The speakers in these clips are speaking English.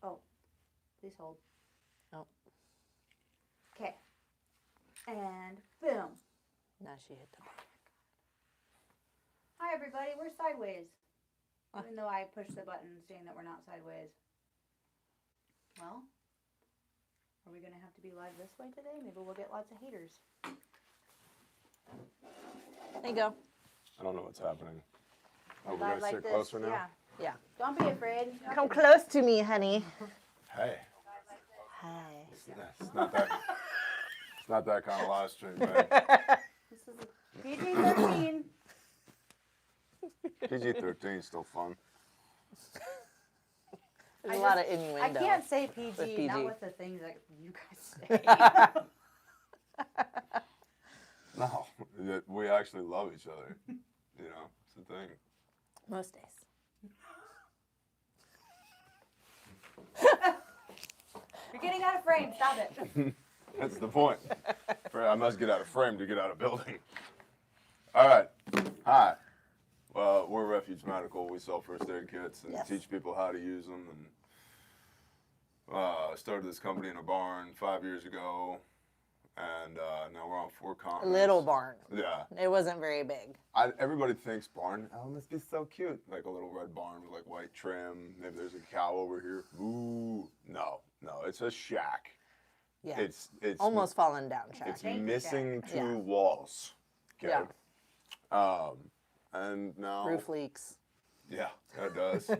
Oh, please hold. Oh. Okay. And boom. Now she hit the button. Hi, everybody. We're sideways. Even though I pushed the button saying that we're not sideways. Well, are we going to have to be live this way today? Maybe we'll get lots of haters. There you go. I don't know what's happening. Oh, we're Live going to sit closer now? Yeah. Yeah. Don't be afraid. Come close to me, honey. Hey. Hi. It's not that kind of live stream, man. This is a PG-13. PG-13 is still fun. There's a lot of innuendo. I can't say PG, with PG. not with the things that you guys say. No, we actually love each other. You know, it's the thing. Most days. You're getting out of frame. Stop it. That's the point. I must get out of frame to get out of building. All right. Hi. Well, we're Refuge Medical. We sell first aid kits and Yes. teach people how to use them. And started this company in a barn 5 years ago. And now we're on 4 A continents. little barn. Yeah. It wasn't very big. Everybody thinks barn. Oh, it must be so cute. Like a little red barn with like white trim. Maybe there's a cow over here. Ooh. No. It's a shack. Yeah. It's Almost fallen down, shack. It's Thank you, missing Jack. 2 Yeah. walls. Okay. Yeah. And now Roof leaks. Yeah, it does.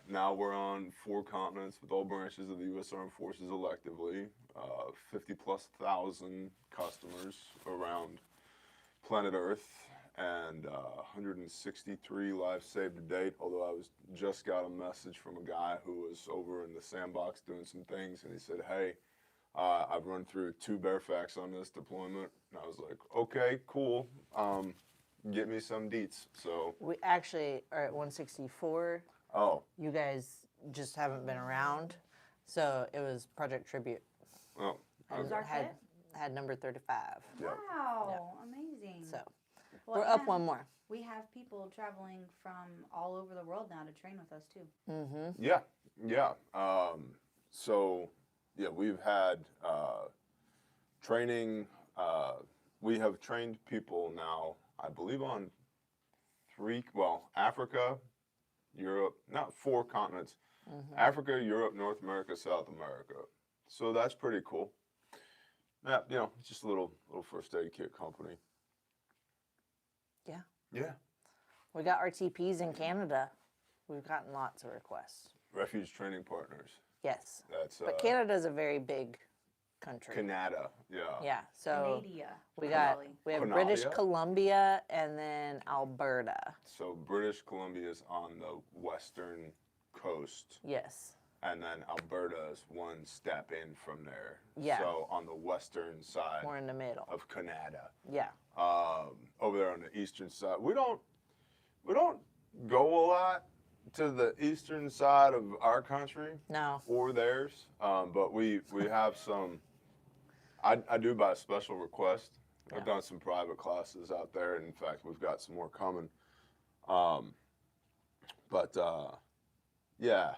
Now we're on 4 continents with all branches of the U.S. Armed Forces electively. 50,000+ customers around planet Earth, and 163 lives saved to date. Although I just got a message from a guy who was over in the sandbox doing some things, and he said, "Hey, I've run through 2 bear facts on this deployment." And I was like, "Okay, cool. Get me some deets." So We actually are at 164. oh, You guys just haven't been around. So it was Project Tribute. well, What was our Had, kit? had number 35. yeah. Wow, amazing. So Well, we're up and one more. We have people traveling from all over the world now to train with us too. Mm-hmm. Yeah. So, yeah, we've had training. We have trained people now, I believe, on 3, Africa, Europe, not 4 continents. Mm-hmm. Africa, Europe, North America, South America. So that's pretty cool. Yeah, it's just a little first aid kit company. Yeah. Yeah. We got RTPs in Canada. We've gotten lots of requests. Refuge Training Partners. Yes. That's But Canada's a very big country. Canada. Yeah. Yeah. So Canada. we probably. have Canada? British Columbia and then Alberta. So British Columbia is on the western coast, Yes. and then Alberta is one step in from there. Yeah. So on the western side More in the middle. of Canada. Yeah. Over there on the eastern side, we don't go a lot to the eastern side of our country No. or theirs, but we have some. I do by special request. Yeah. I've done some private classes out there, and in fact, we've got some more coming. Yeah,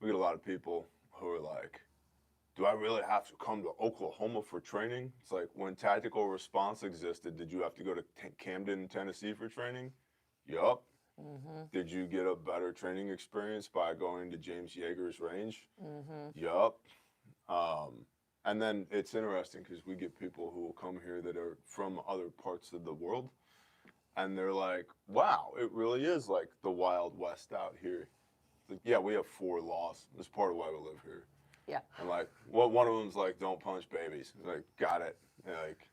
we get a lot of people who are like, "Do I really have to come to Oklahoma for training?" It's like, when tactical response existed, did you have to go to Camden, Tennessee for training? Yup. Mm-hmm. Did you get a better training experience by going to James Yeager's range? Mm-hmm. Yup. And then it's interesting because we get people who will come here that are from other parts of the world, and they're like, "Wow, it really is like the Wild West out here." Like, yeah, we have 4 laws. That's part of why we live here. Yeah. And like, one of them's like, don't punch babies. Like, got it. And like,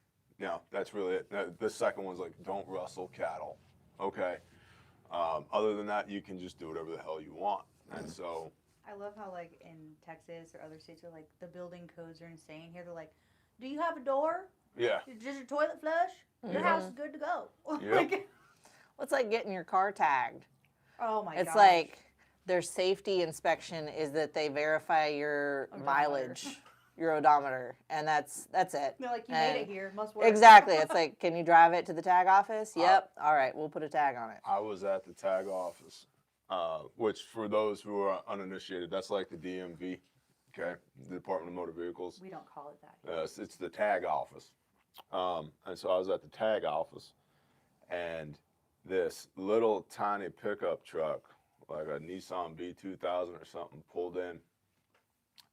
that's really it. The second one's like, don't rustle cattle. Okay. Other than that, you can just do whatever the hell you want. And so, I love how, like, in Texas or other states, are like, the building codes are insane. Here they're like, do you have a door? yeah. Does your toilet flush? Your Mhm. house is good to go. Yep. Like, Well, it's like getting your car tagged. oh my god. It's like their safety inspection is that they verify your Odometer. mileage, your odometer, and that's it. They're like, you made it here. Must work. Exactly. It's like, can you drive it to the tag office? Yep. All right, we'll put a tag on it. I was at the tag office which for those who are uninitiated, that's like the DMV, okay, the Department of Motor Vehicles. We don't call it that. It's the tag office. And so I was at the tag office, and this little tiny pickup truck, like a Nissan B2000 or something, pulled in,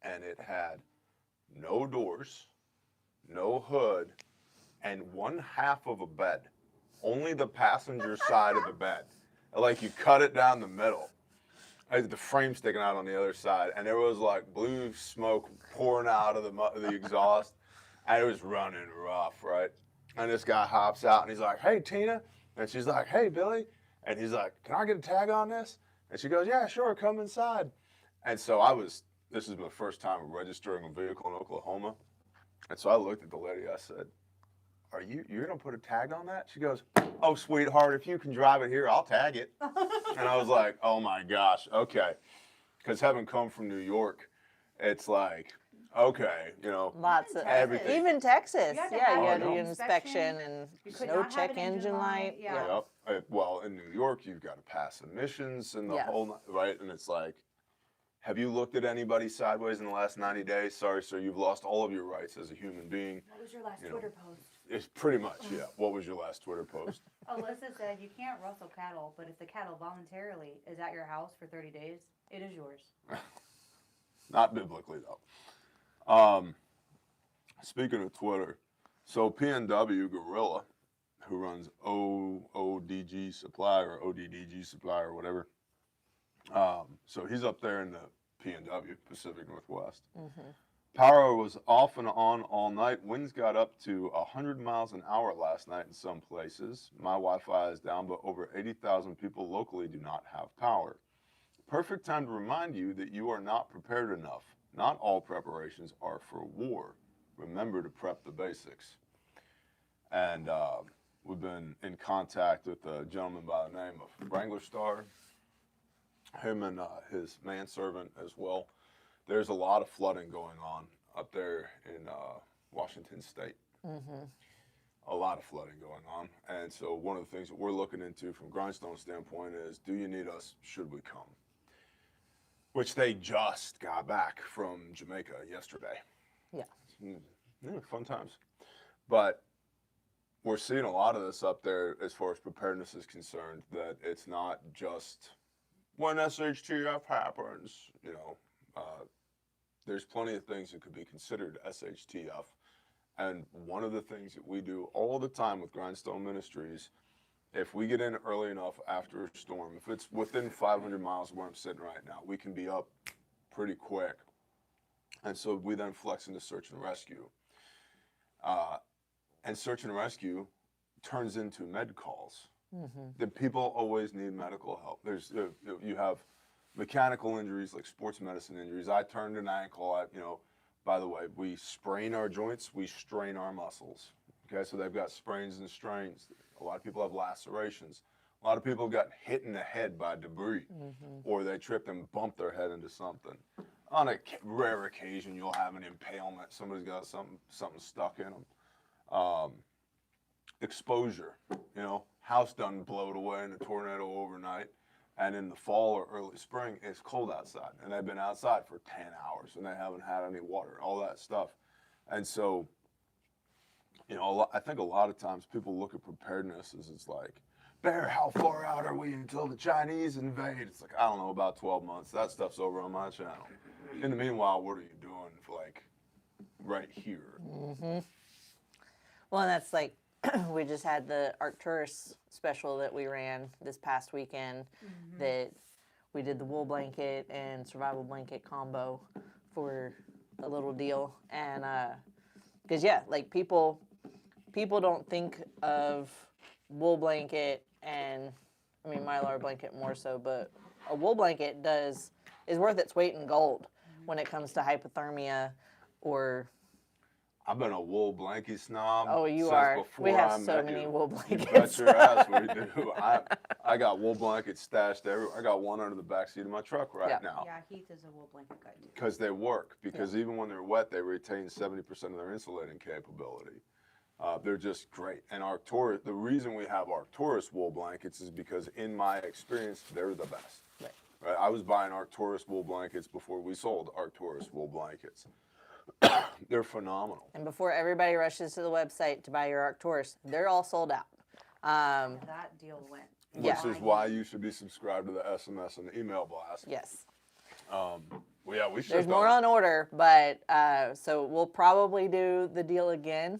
and it had no doors, no hood, and one half of a bed. Only the passenger side of the bed. Like, you cut it down the middle. The frame sticking out on the other side, and there was like blue smoke pouring out of the exhaust, and it was running rough, right? And this guy hops out, and he's like, "Hey, Tina," and she's like, "Hey, Billy," and he's like, "Can I get a tag on this?" And she goes, "Yeah, sure, come inside." And so this is my first time registering a vehicle in Oklahoma, and so I looked at the lady. I said, you're gonna put a tag on that?" She goes, "Oh, sweetheart, if you can drive it here, I'll tag it." And I was like, "Oh my gosh, okay." Because having come from New York, it's like, okay, Lots of everything. Even Texas, You had to yeah, have you had to an do an inspection and You could no not have check an engine engine light. light, yeah. Yep. Well, in New York, you've got to pass emissions and the Yes. whole, right? And it's like, have you looked at anybody sideways in the last 90 days? Sorry, sir, you've lost all of your rights as a human being. What was your last You know. Twitter post? It's pretty much, yeah. What was your last Twitter post? Alyssa said, "You can't rustle cattle, but if the cattle voluntarily is at your house for 30 days, it is yours." Not biblically, though. Speaking of Twitter, so PNW Gorilla, who runs ODG Supply or ODDG Supply or whatever, so he's up there in the PNW, Pacific Northwest. Power was off and on all night. Winds got up to 100 miles an hour last night in some places. My Wi-Fi is down, but over 80,000 people locally do not have power. Perfect time to remind you that you are not prepared enough. Not all preparations are for war. Remember to prep the basics. And we've been in contact with a gentleman by the name of Wrangler Star, him and his manservant as well. There's a lot of flooding going on up there in Washington State. A lot of flooding going on. And so one of the things that we're looking into from Grindstone's standpoint is, do you need us? Should we come? Which they just got back from Jamaica yesterday. Yeah. Yeah, fun times. But we're seeing a lot of this up there as far as preparedness is concerned, that it's not just when SHTF happens, there's plenty of things that could be considered SHTF. And one of the things that we do all the time with Grindstone Ministries, if we get in early enough after a storm, if it's within 500 miles of where I'm sitting right now, we can be up pretty quick. And so we then flex into search and rescue. And search and rescue turns into med calls. The people always need medical help. You have mechanical injuries like sports medicine injuries. I turned an ankle. By the way, we sprain our joints, we strain our muscles. Okay, so they've got sprains and strains. A lot of people have lacerations. A lot of people got hit in the head by debris, or they tripped and bumped their head into something. On a rare occasion, you'll have an impalement. Somebody's got something stuck in them. Exposure, house done blowed away in a tornado overnight, and in the fall or early spring, it's cold outside, and they've been outside for 10 hours, and they haven't had any water, all that stuff. And so, I think a lot of times people look at preparedness as it's like, Bear, how far out are we until the Chinese invade? It's like, I don't know, about 12 months. That stuff's over on my channel. In the meanwhile, what are you doing, right here? Well, and that's like, we just had the Arcturus special that we ran this past weekend, that we did the wool blanket and survival blanket combo for a little deal. And because people don't think of wool blanket, and Mylar blanket more so, but a wool blanket is worth its weight in gold when it comes to hypothermia or. I've been a wool blanket snob. Oh, you since are. before We have I so met many you. wool You blankets. bet your ass we do. I got wool blankets stashed everywhere. I got one under the back seat of my truck right now. Yeah, Heath is a wool blanket guy too. Because they work. Because even when they're wet, they retain 70% of their insulating capability. They're just great. And the reason we have Arcturus wool blankets is because, in my experience, they're the best. Right? I was buying Arcturus wool blankets before we sold Arcturus wool blankets. They're phenomenal. And before everybody rushes to the website to buy your Arcturus, they're all sold out. That deal went. Which is why you should be subscribed to the SMS and the email blast. Yes. Well, yeah, we should. There's more on order, but so we'll probably do the deal again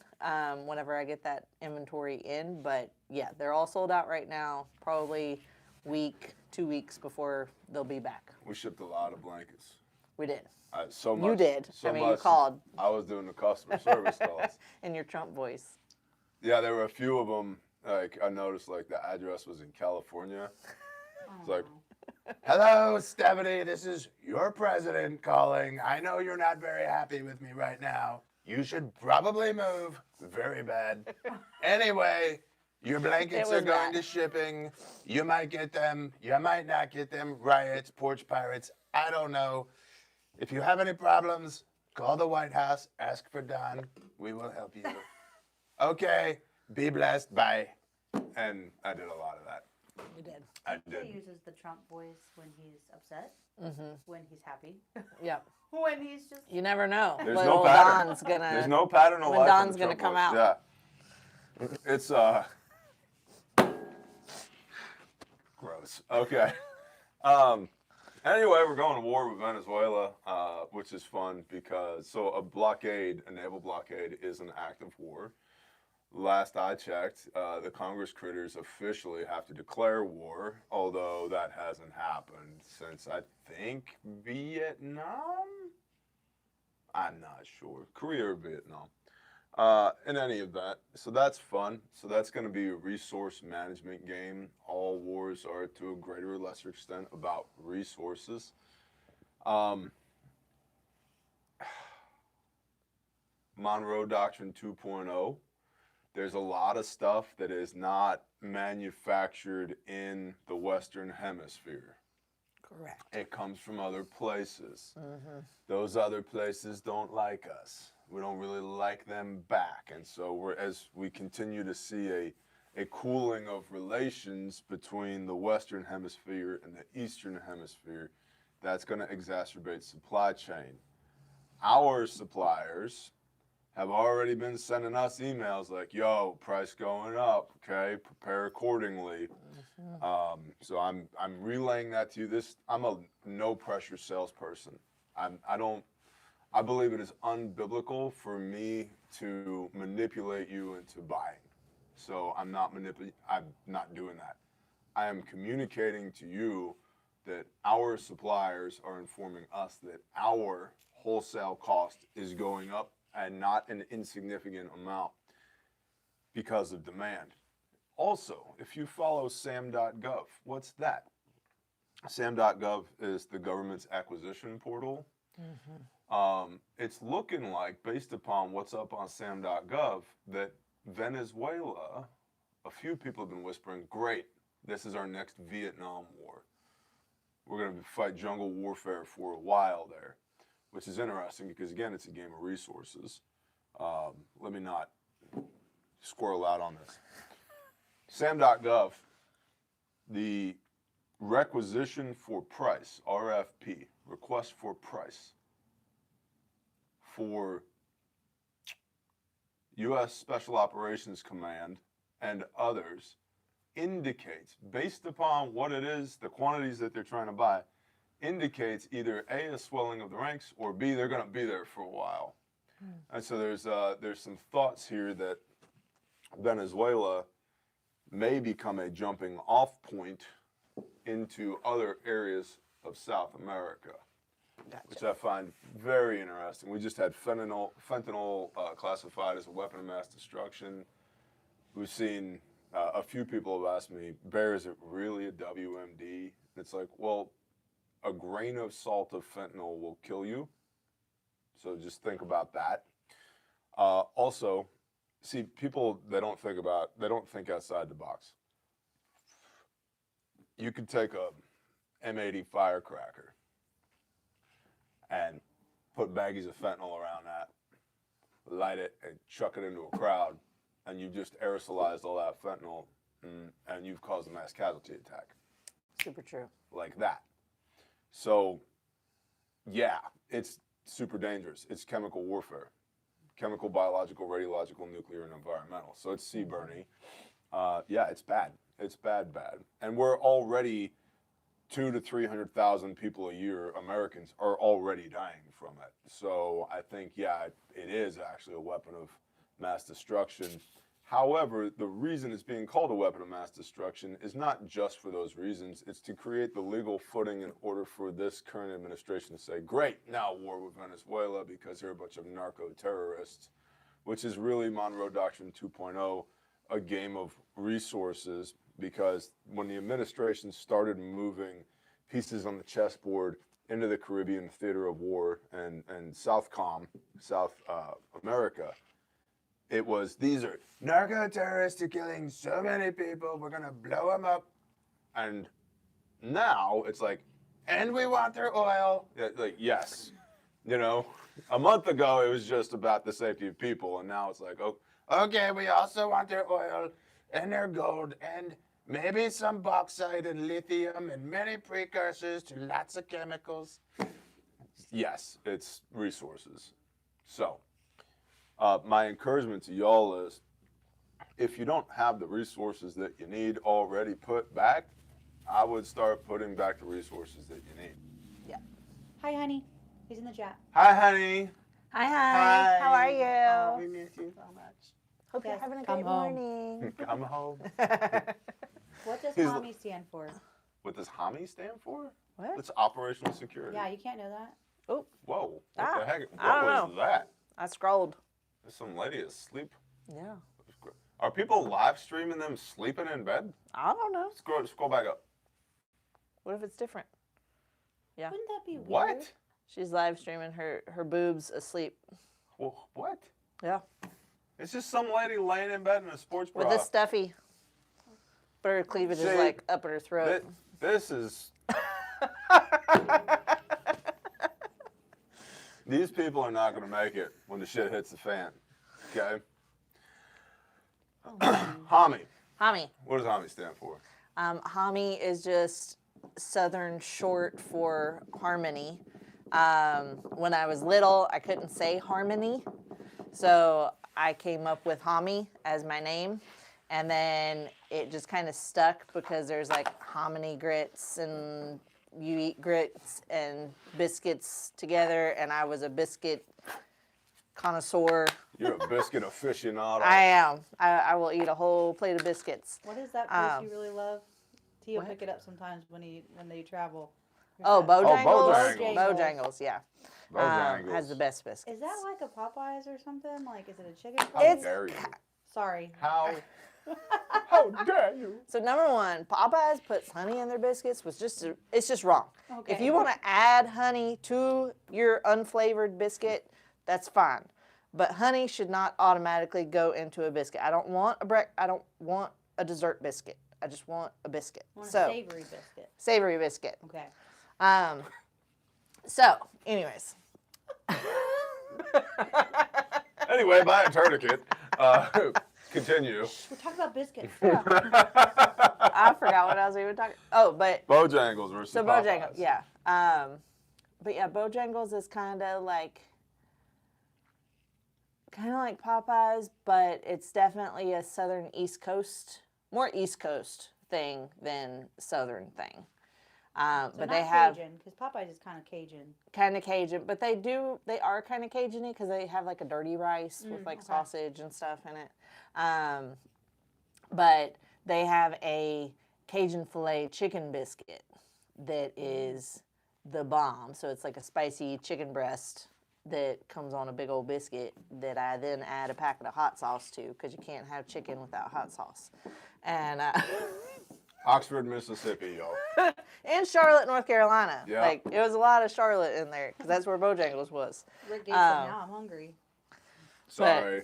whenever I get that inventory in. But yeah, they're all sold out right now. Probably week, 2 weeks before they'll be back. We shipped a lot of blankets. We did. So much. You did. So I mean, much, you called. I was doing the customer service calls. In your Trump voice. Yeah, there were a few of them. Like, I noticed, like, the address was in California. It's like, hello, Stephanie, this is your president calling. I know you're not very happy with me right now. You should probably move. Very bad. Anyway, your blankets are going to shipping. You might get them. You might not get them. Riots, porch pirates. I don't know. If you have any problems, call the White House. Ask for Don. We will help you. Okay. Be blessed. Bye. And I did a lot of that. You did. I did. He uses the Trump voice when he's upset, when he's happy, Yeah. when he's just. You never know. There's when no old pattern. Don's gonna. There's no pattern of when life. Don's in the gonna Trump come voice. out. Yeah. It's gross. Okay. Anyway, we're going to war with Venezuela, which is fun because a naval blockade is an act of war. Last I checked, the Congress critters officially have to declare war, although that hasn't happened since, I think, Vietnam? I'm not sure. Korea or Vietnam. In any event, so that's fun. So that's going to be a resource management game. All wars are, to a greater or lesser extent, about resources. Monroe Doctrine 2.0. There's a lot of stuff that is not manufactured in the Western Hemisphere. Correct. It comes from other places. Those other places don't like us. We don't really like them back. And so as we continue to see a cooling of relations between the Western Hemisphere and the Eastern Hemisphere, that's going to exacerbate supply chain. Our suppliers have already been sending us emails like, yo, price going up, okay, prepare accordingly. So I'm relaying that to you. I'm a no pressure salesperson. I believe it is unbiblical for me to manipulate you into buying. So I'm not doing that. I am communicating to you that our suppliers are informing us that our wholesale cost is going up, and not an insignificant amount because of demand. Also, if you follow sam.gov, what's that? Sam.gov is the government's acquisition portal. It's looking like, based upon what's up on sam.gov, that Venezuela, a few people have been whispering, great, this is our next Vietnam War. We're going to fight jungle warfare for a while there, which is interesting because, again, it's a game of resources. Let me not squirrel out on this. Sam.gov, the requisition for price, RFP, request for price, for U.S. Special Operations Command and others indicates, based upon what it is, the quantities that they're trying to buy, indicates either A, a swelling of the ranks, or B, they're going to be there for a while. And so there's some thoughts here that Venezuela may become a jumping off point into other areas of South America, which I find very interesting. We just had fentanyl classified as a weapon of mass destruction. We've seen a few people have asked me, Bear, is it really a WMD? It's like, well, a grain of salt of fentanyl will kill you. So just think about that. Also, see, people, they don't think outside the box. You could take a M80 firecracker and put baggies of fentanyl around that, light it, and chuck it into a crowd, and you just aerosolized all that fentanyl, and you've caused a mass casualty attack. Super true. Like that. So, yeah, it's super dangerous. It's chemical warfare. Chemical, biological, radiological, nuclear, and environmental. So it's CBRNE. Yeah, it's bad. It's bad. And we're already 200,000 to 300,000 people a year, Americans, are already dying from it. So I think, yeah, it is actually a weapon of mass destruction. However, the reason it's being called a weapon of mass destruction is not just for those reasons. It's to create the legal footing in order for this current administration to say, great, now war with Venezuela because they're a bunch of narco-terrorists, which is really Monroe Doctrine 2.0, a game of resources, because when the administration started moving pieces on the chessboard into the Caribbean theater of war and South America, it was, these are narco-terrorists who are killing so many people, we're going to blow them up. And now it's like, and we want their oil. Like, yes. You know, a month ago it was just about the safety of people, and now it's like, oh, okay, we also want their oil and their gold and maybe some bauxite and lithium and many precursors to lots of chemicals. Yes, it's resources. So, my encouragement to y'all is, if you don't have the resources that you need already put back, I would start putting back the resources that you need. Yeah. Hi, honey. He's in the chat. Hi, honey. Hi. How are you? We miss you so much. Hope you're Yes, having a come great home. morning. Come home. What does He's- HAMI stand for? What does HAMI stand for? What? It's operational security. Yeah, you can't know that. Oh, Whoa. What Ah, the heck? I don't What was know. that? I scrolled. There's some lady asleep. Yeah. Are people live streaming them sleeping in bed? I don't know. Scroll back up. What if it's different? Yeah. Wouldn't that be weird? What? She's live streaming her boobs asleep. What? Yeah. It's just some lady laying in bed in a sports bra. With this stuffy. But her cleavage is See, like up at her throat. This is. These people are not going to make it when the shit hits the fan. Okay? HAMI. HAMI. What does HAMI stand for? HAMI is just Southern short for harmony. When I was little, I couldn't say harmony. So I came up with HAMI as my name. And then it just kind of stuck because there's like hominy grits and you eat grits and biscuits together. And I was a biscuit connoisseur. You're a biscuit aficionado. I am. I will eat a whole plate of biscuits. What is that place you really love? Tio what? pick it up sometimes when they travel. Oh, Bojangles. Bojangles, yeah. Bojangles. Has the best biscuits. Is that like a Popeyes or something? Like, is it a chicken How place? It's- dare you? Sorry. How dare you? So number one, Popeyes puts honey in their biscuits, it's just wrong. Okay. If you want to add honey to your unflavored biscuit, that's fine. But honey should not automatically go into a biscuit. I don't want a dessert biscuit. I just want a biscuit. I want a So savory biscuit. savory biscuit. Okay. So, anyways. Anyway, buy a tourniquet. Continue. We're talking about biscuits. I forgot what I was even talking. Oh, but Bojangles versus so Popeyes. Bojangles, yeah. But yeah, Bojangles is kind of like Popeyes, but it's definitely a Southern more East Coast thing than Southern thing. So but not they have Cajun, because Popeyes is kind of Cajun. kind of Cajun, but they are kind of Cajun-y because they have like a dirty rice with like okay. sausage and stuff in it. But they have a Cajun filet chicken biscuit that is the bomb. So it's like a spicy chicken breast that comes on a big old biscuit that I then add a packet of hot sauce to because you can't have chicken without hot sauce. And Oxford, Mississippi, y'all. in Charlotte, North Carolina. Yeah. Like, it was a lot of Charlotte in there because that's where Bojangles was. Rick Gates said, now I'm hungry. Sorry.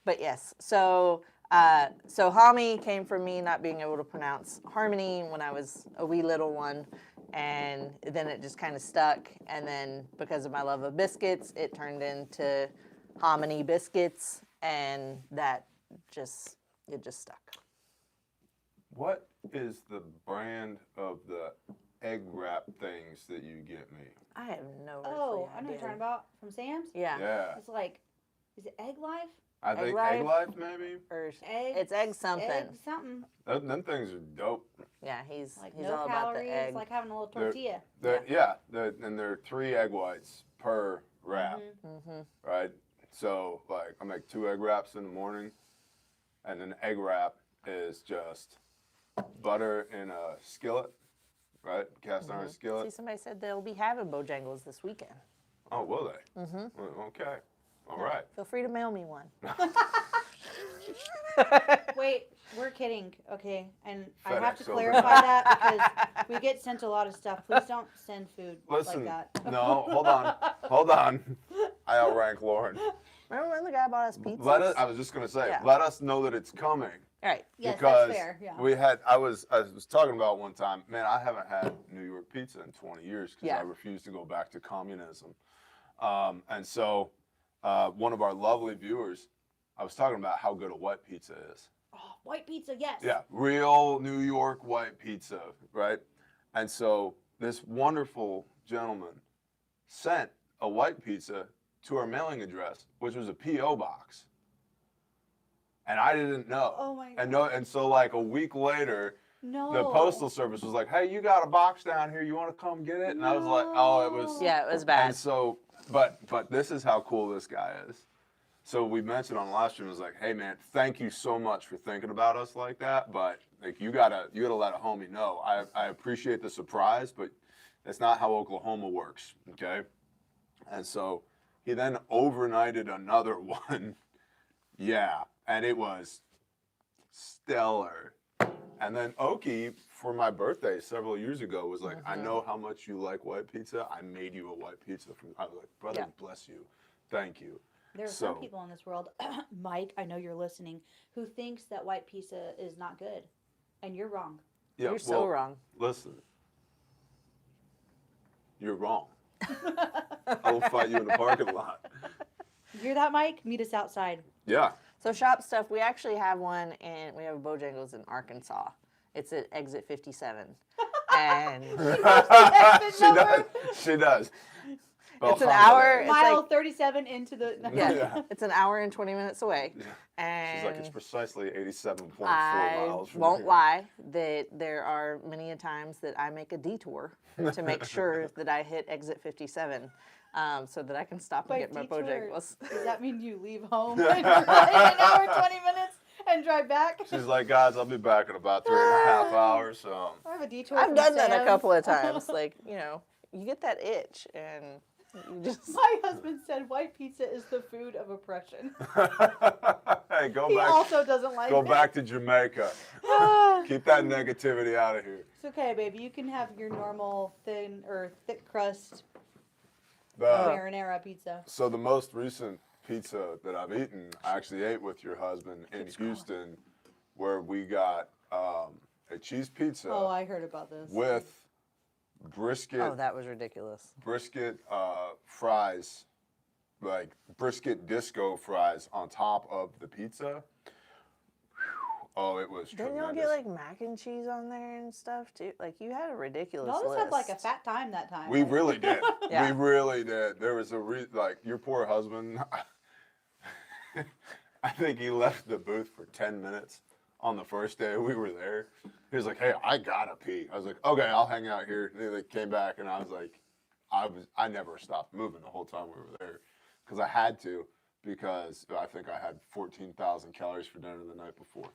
But yes, so HAMI came from me not being able to pronounce harmony when I was a wee little one, and then it just kind of stuck. And then because of my love of biscuits, it turned into hominy biscuits, and that it just stuck. What is the brand of the egg wrap things that you get me? I have no Oh, earthly I know what you're idea. talking about. From Sam's? Yeah. Yeah. It's like, is it Egg Life? I Egg think Life? Egg Life, maybe? Or Egg. it's egg something. Egg something. Them things are dope. Yeah, he's Like he's no all calories. about the egg. It's like having a little They're- tortilla. And there are 3 egg whites per wrap, Mm-hmm. right? So, like, I make 2 egg wraps in the morning, and an egg wrap is just butter in a skillet, right? Cast iron See, skillet. somebody said they'll be having Bojangles this weekend. Oh, will they? Mm-hmm. Well, okay. All right. Feel free to mail me one. Wait, we're kidding, okay? And I FedEx have to over. clarify that because we get sent a lot of stuff. Please don't send food Listen, like that. no, hold on. I outrank Lauren. Remember when the guy bought us pizzas? I was just gonna say, Yeah. let us know that it's coming. Right. Yes, Because that's fair. Yeah. I was talking about one time, man, I haven't had New York pizza in 20 years because Yeah. I refuse to go back to communism. And so one of our lovely viewers, I was talking about how good a white pizza is. Oh, white pizza, yes. Yeah, real New York white pizza, right? And so this wonderful gentleman sent a white pizza to our mailing address, which was a P.O. box. And I didn't know. Oh my And God. and so like a week later, No. the postal service was like, "Hey, you got a box down here. You want to come get it?" And I was like, "Oh, it was." Yeah, it was bad. And so, but this is how cool this guy is. So we mentioned on the last stream, it was like, "Hey, man, thank you so much for thinking about us like that. But like, you gotta let a homie know. I appreciate the surprise, but that's not how Oklahoma works, okay?" And so he then overnighted another one. Yeah, and it was stellar. And then Oki, for my birthday several years ago, was like, "I know how much you like white pizza. I made you a white pizza." I was like, "Brother, Yeah. bless you. Thank you." There are some people in this world, Mike, I know you're listening, who thinks that white pizza is not good. And you're wrong. Yeah, You're so well, wrong. Listen, you're wrong. I will fight you in the parking lot. You hear that, Mike? Meet us outside. Yeah. So shop stuff, we actually have one, and we have a Bojangles in Arkansas. It's at exit 57. And she does. She does. it's an hour. It's Mile like, 37 into the... yeah, Yeah. it's an hour and 20 minutes away. Yeah. And She's like, it's precisely 87.4 I miles from won't here. lie that there are many a times that I make a detour to make sure that I hit exit 57 so that I can stop and By get my detour, Bojangles. Does that mean you leave home and ride an hour, 20 minutes and drive back? She's like, "Guys, I'll be back in about 3.5 hours." So I have a detour I've from done that a Sam's. couple of times. Like, you get that itch and you just... My husband said white pizza is the food of oppression. hey, go He back. also doesn't like Go it. back to Jamaica. Keep that negativity out of here. It's okay, baby. You can have your normal thin or thick crust The, marinara pizza. so the most recent pizza that I've eaten, I actually ate with your husband in Houston, where we got a cheese pizza Oh, I heard about this. with brisket. Oh, that was ridiculous. Brisket fries, like brisket disco fries on top of the pizza. Whew. Oh, it was Didn't tremendous. y'all get like mac and cheese on there and stuff too? Like you had a ridiculous Y'all just list. had like a fat time that time. We Like- really did. Yeah. We really did. There was a like your poor husband. I think he left the booth for 10 minutes on the first day we were there. He was like, "Hey, I gotta pee." I was like, "Okay, I'll hang out here." And they came back, and I was like, I never stopped moving the whole time we were there because I had to, because I think I had 14,000 calories for dinner the night before.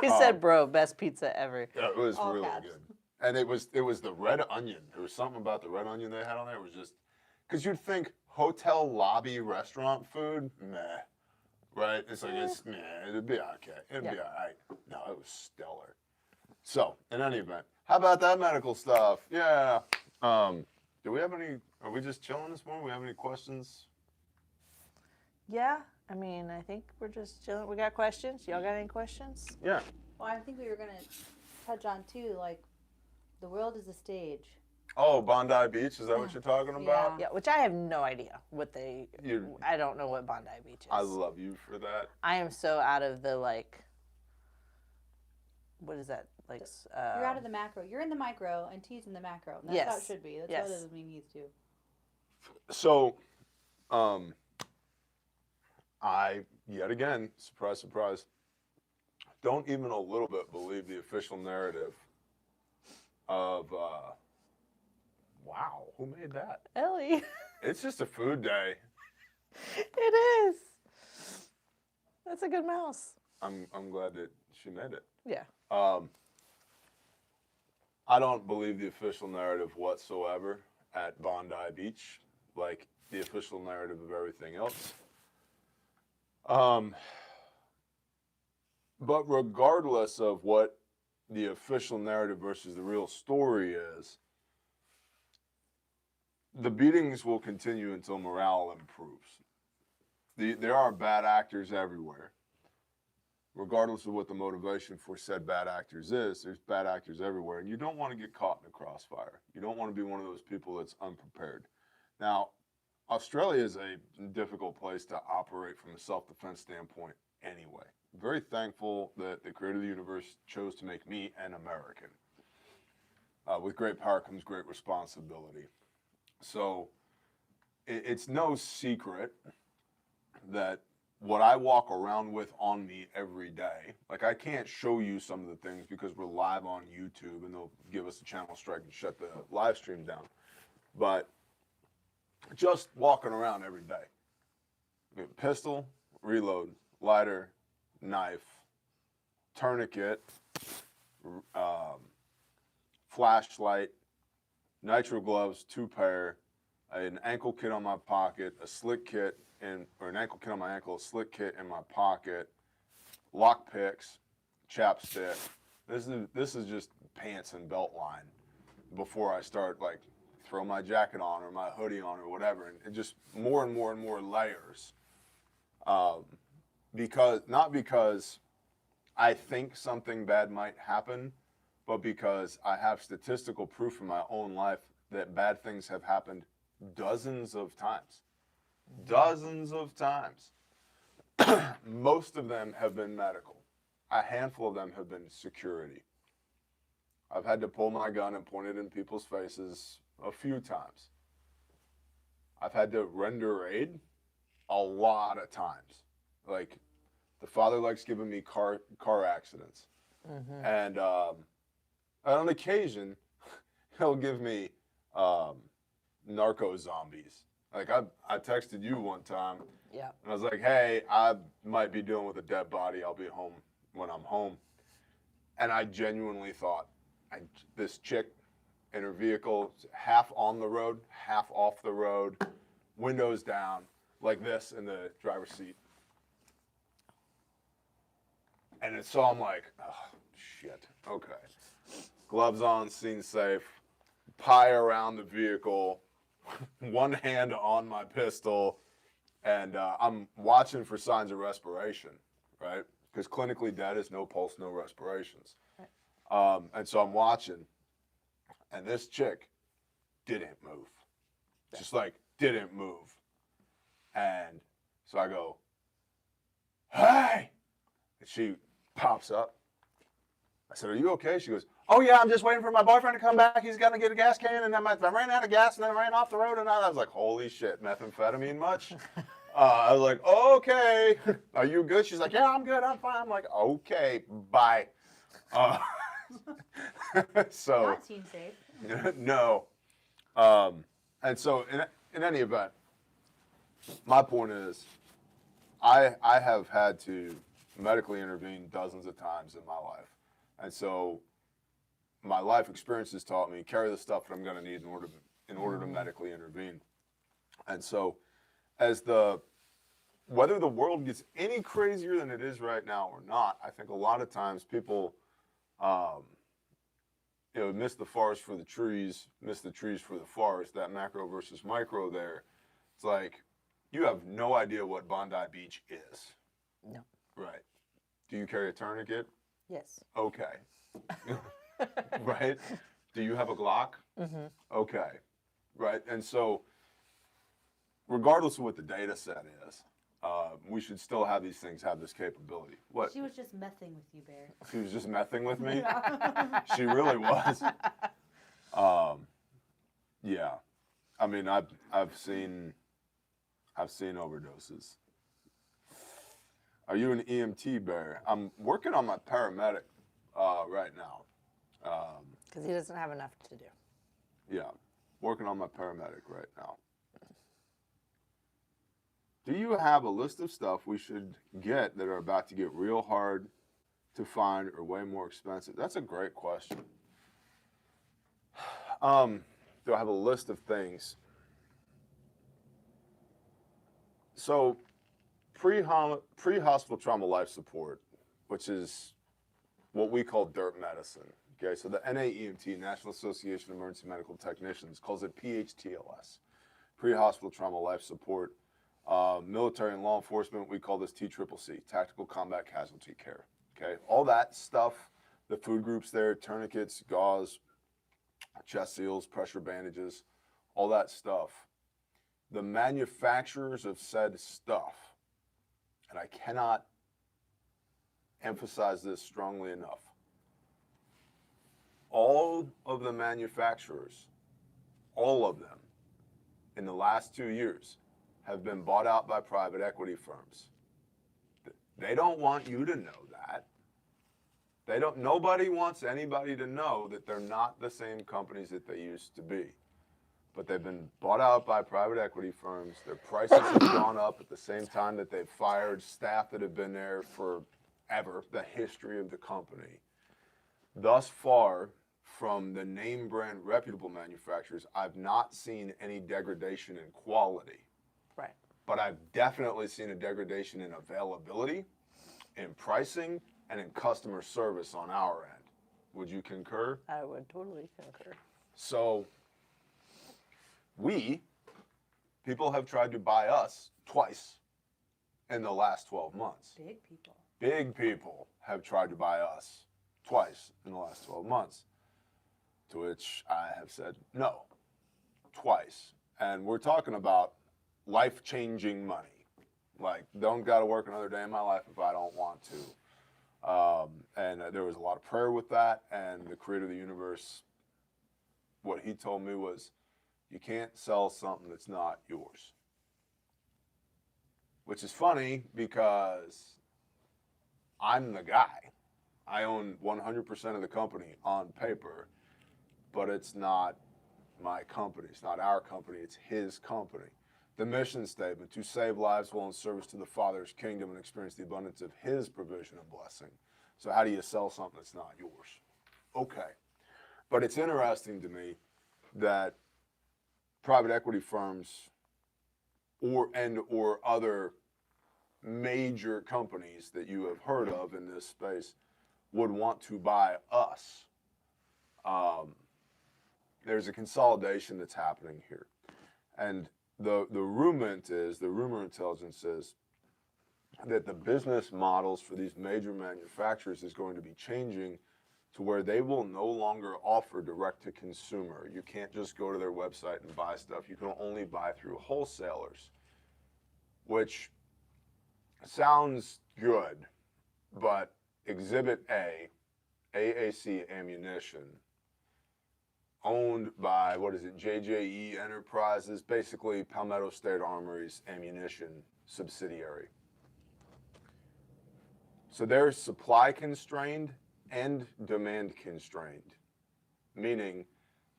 He said, "Bro, best pizza ever." Yeah, it was All really caps. good. And it was the red onion. There was something about the red onion they had on there. It was just, because you'd think hotel lobby restaurant food, meh, right? It's like, it's meh, it'd be okay. It'd be all right. No, it was stellar. So, in any event, how about that medical stuff? Yeah. Do we have any, are we just chilling this morning? We have any questions? Yeah, I mean, I think we're just chilling. We got questions. Y'all got any questions? Yeah. Well, I think we were gonna touch on too, like the world is a stage. Oh, Bondi Beach, is that what you're talking about? Yeah, which I have no idea what You're- I don't know what Bondi Beach is. I love you for that. I am so out of the like. What is that like? You're out of the macro. You're in the micro, and T's in the macro. And that's how it Yes. should be. That's Yes. how it doesn't mean he's too. So, I, yet again, surprise, surprise, don't even a little bit believe the official narrative of, wow, who made that? Ellie. It's just a food day. It is. That's a good mouse. I'm glad that she made it. Yeah. I don't believe the official narrative whatsoever at Bondi Beach, like the official narrative of everything else. But regardless of what the official narrative versus the real story is, the beatings will continue until morale improves. There are bad actors everywhere. Regardless of what the motivation for said bad actors is, there's bad actors everywhere, and you don't want to get caught in a crossfire. You don't want to be one of those people that's unprepared. Now, Australia is a difficult place to operate from a self-defense standpoint anyway. I'm very thankful that the creator of the universe chose to make me an American. With great power comes great responsibility. So it's no secret that what I walk around with on me every day, like I can't show you some of the things because we're live on YouTube and they'll give us a channel strike and shut the live stream down. But just walking around every day. Pistol, reload, lighter, knife, tourniquet, flashlight, nitro gloves, 2 pair, an ankle kit on my pocket, a slick kit, or an ankle kit on my ankle, a slick kit in my pocket, lock picks, chapstick. This is just pants and belt line before I start like throw my jacket on or my hoodie on or whatever, and just more and more and more layers. Not because I think something bad might happen, but because I have statistical proof in my own life that bad things have happened dozens of times. Dozens of times. Most of them have been medical. A handful of them have been security. I've had to pull my gun and point it in people's faces a few times. I've had to render aid a lot of times. Like, the father likes giving me car accidents. Mm-hmm. And on occasion, he'll give me narco zombies. Like, I texted you one time. Yeah. And I was like, hey, I might be dealing with a dead body. I'll be home when I'm home. And I genuinely thought, this chick in her vehicle, half on the road, half off the road, windows down, like this in the driver's seat. And so I'm like, oh, shit, okay. Gloves on, scene safe, pie around the vehicle, one hand on my pistol, and I'm watching for signs of respiration, right? Because clinically dead is no pulse, no respirations. Right. And so I'm watching, and this chick didn't move. Just like, didn't move. And so I go, hey! And she pops up. I said, are you okay? She goes, oh yeah, I'm just waiting for my boyfriend to come back. He's gonna get a gas can, and I ran out of gas, and then I ran off the road, and I was like, holy shit, methamphetamine much? I was like, okay, are you good? She's like, yeah, I'm good, I'm fine. I'm like, okay, bye. So Not scene safe. no. And so in any event, my point is, I have had to medically intervene dozens of times in my life. And so my life experiences taught me carry the stuff that I'm going to need in order to medically intervene. And so whether the world gets any crazier than it is right now or not, I think a lot of times people miss the forest for the trees, miss the trees for the forest, that macro versus micro there. It's like, you have no idea what Bondi Beach is. No. Right. Do you carry a tourniquet? Yes. Okay. Right? Do you have a Glock? Mm-hmm. Okay. Right. And so, regardless of what the data set is, we should still have these things have this capability. What? She was just messing with you, Bear. She was just messing with me? Yeah. She really was. Yeah. I mean, I've seen overdoses. Are you an EMT, Bear? I'm working on my paramedic right now. Because he doesn't have enough to do. Yeah, working on my paramedic right now. Do you have a list of stuff we should get that are about to get real hard to find or way more expensive? That's a great question. Do I have a list of things? So, pre-hospital trauma life support, which is what we call dirt medicine. Okay, so the NAEMT, National Association of Emergency Medical Technicians, calls it PHTLS, pre-hospital trauma life support. Military and law enforcement, we call this TCCC, Tactical Combat Casualty Care. Okay, all that stuff, the food groups there, tourniquets, gauze, chest seals, pressure bandages, all that stuff. The manufacturers of said stuff, and I cannot emphasize this strongly enough, all of the manufacturers, all of them, in the last 2 years, have been bought out by private equity firms. They don't want you to know that. Nobody wants anybody to know that they're not the same companies that they used to be. But they've been bought out by private equity firms. Their prices have gone up at the same time that they've fired staff that have been there forever, the history of the company. Thus far, from the name brand reputable manufacturers, I've not seen any degradation in quality. Right. But I've definitely seen a degradation in availability, in pricing, and in customer service on our end. Would you concur? I would totally concur. So, people have tried to buy us twice in the last 12 months. Big people. Big people have tried to buy us twice in the last 12 months. To which I have said no, twice. And we're talking about life-changing money. Like, don't got to work another day in my life if I don't want to. And there was a lot of prayer with that. And the creator of the universe, what he told me was, you can't sell something that's not yours. Which is funny because I'm the guy. I own 100% of the company on paper, but it's not my company. It's not our company. It's his company. The mission statement, to save lives while in service to the Father's kingdom and experience the abundance of his provision and blessing. So how do you sell something that's not yours? Okay. But it's interesting to me that private equity firms or other major companies that you have heard of in this space would want to buy us. There's a consolidation that's happening here. And the rumor intelligence is that the business models for these major manufacturers is going to be changing to where they will no longer offer direct to consumer. You can't just go to their website and buy stuff. You can only buy through wholesalers, which sounds good, but Exhibit A, AAC Ammunition, owned by, JJE Enterprises, basically Palmetto State Armory's ammunition subsidiary. So they're supply constrained and demand constrained, meaning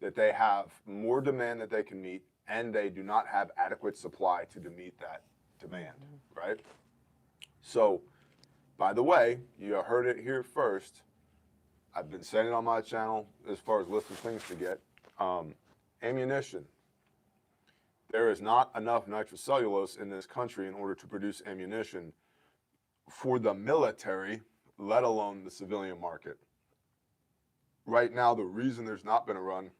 that they have more demand that they can meet and they do not have adequate supply to meet that demand, right? So, by the way, you heard it here first. I've been saying it on my channel as far as list of things to get. Ammunition. There is not enough nitrocellulose in this country in order to produce ammunition for the military, let alone the civilian market. Right now, the reason there's not been a run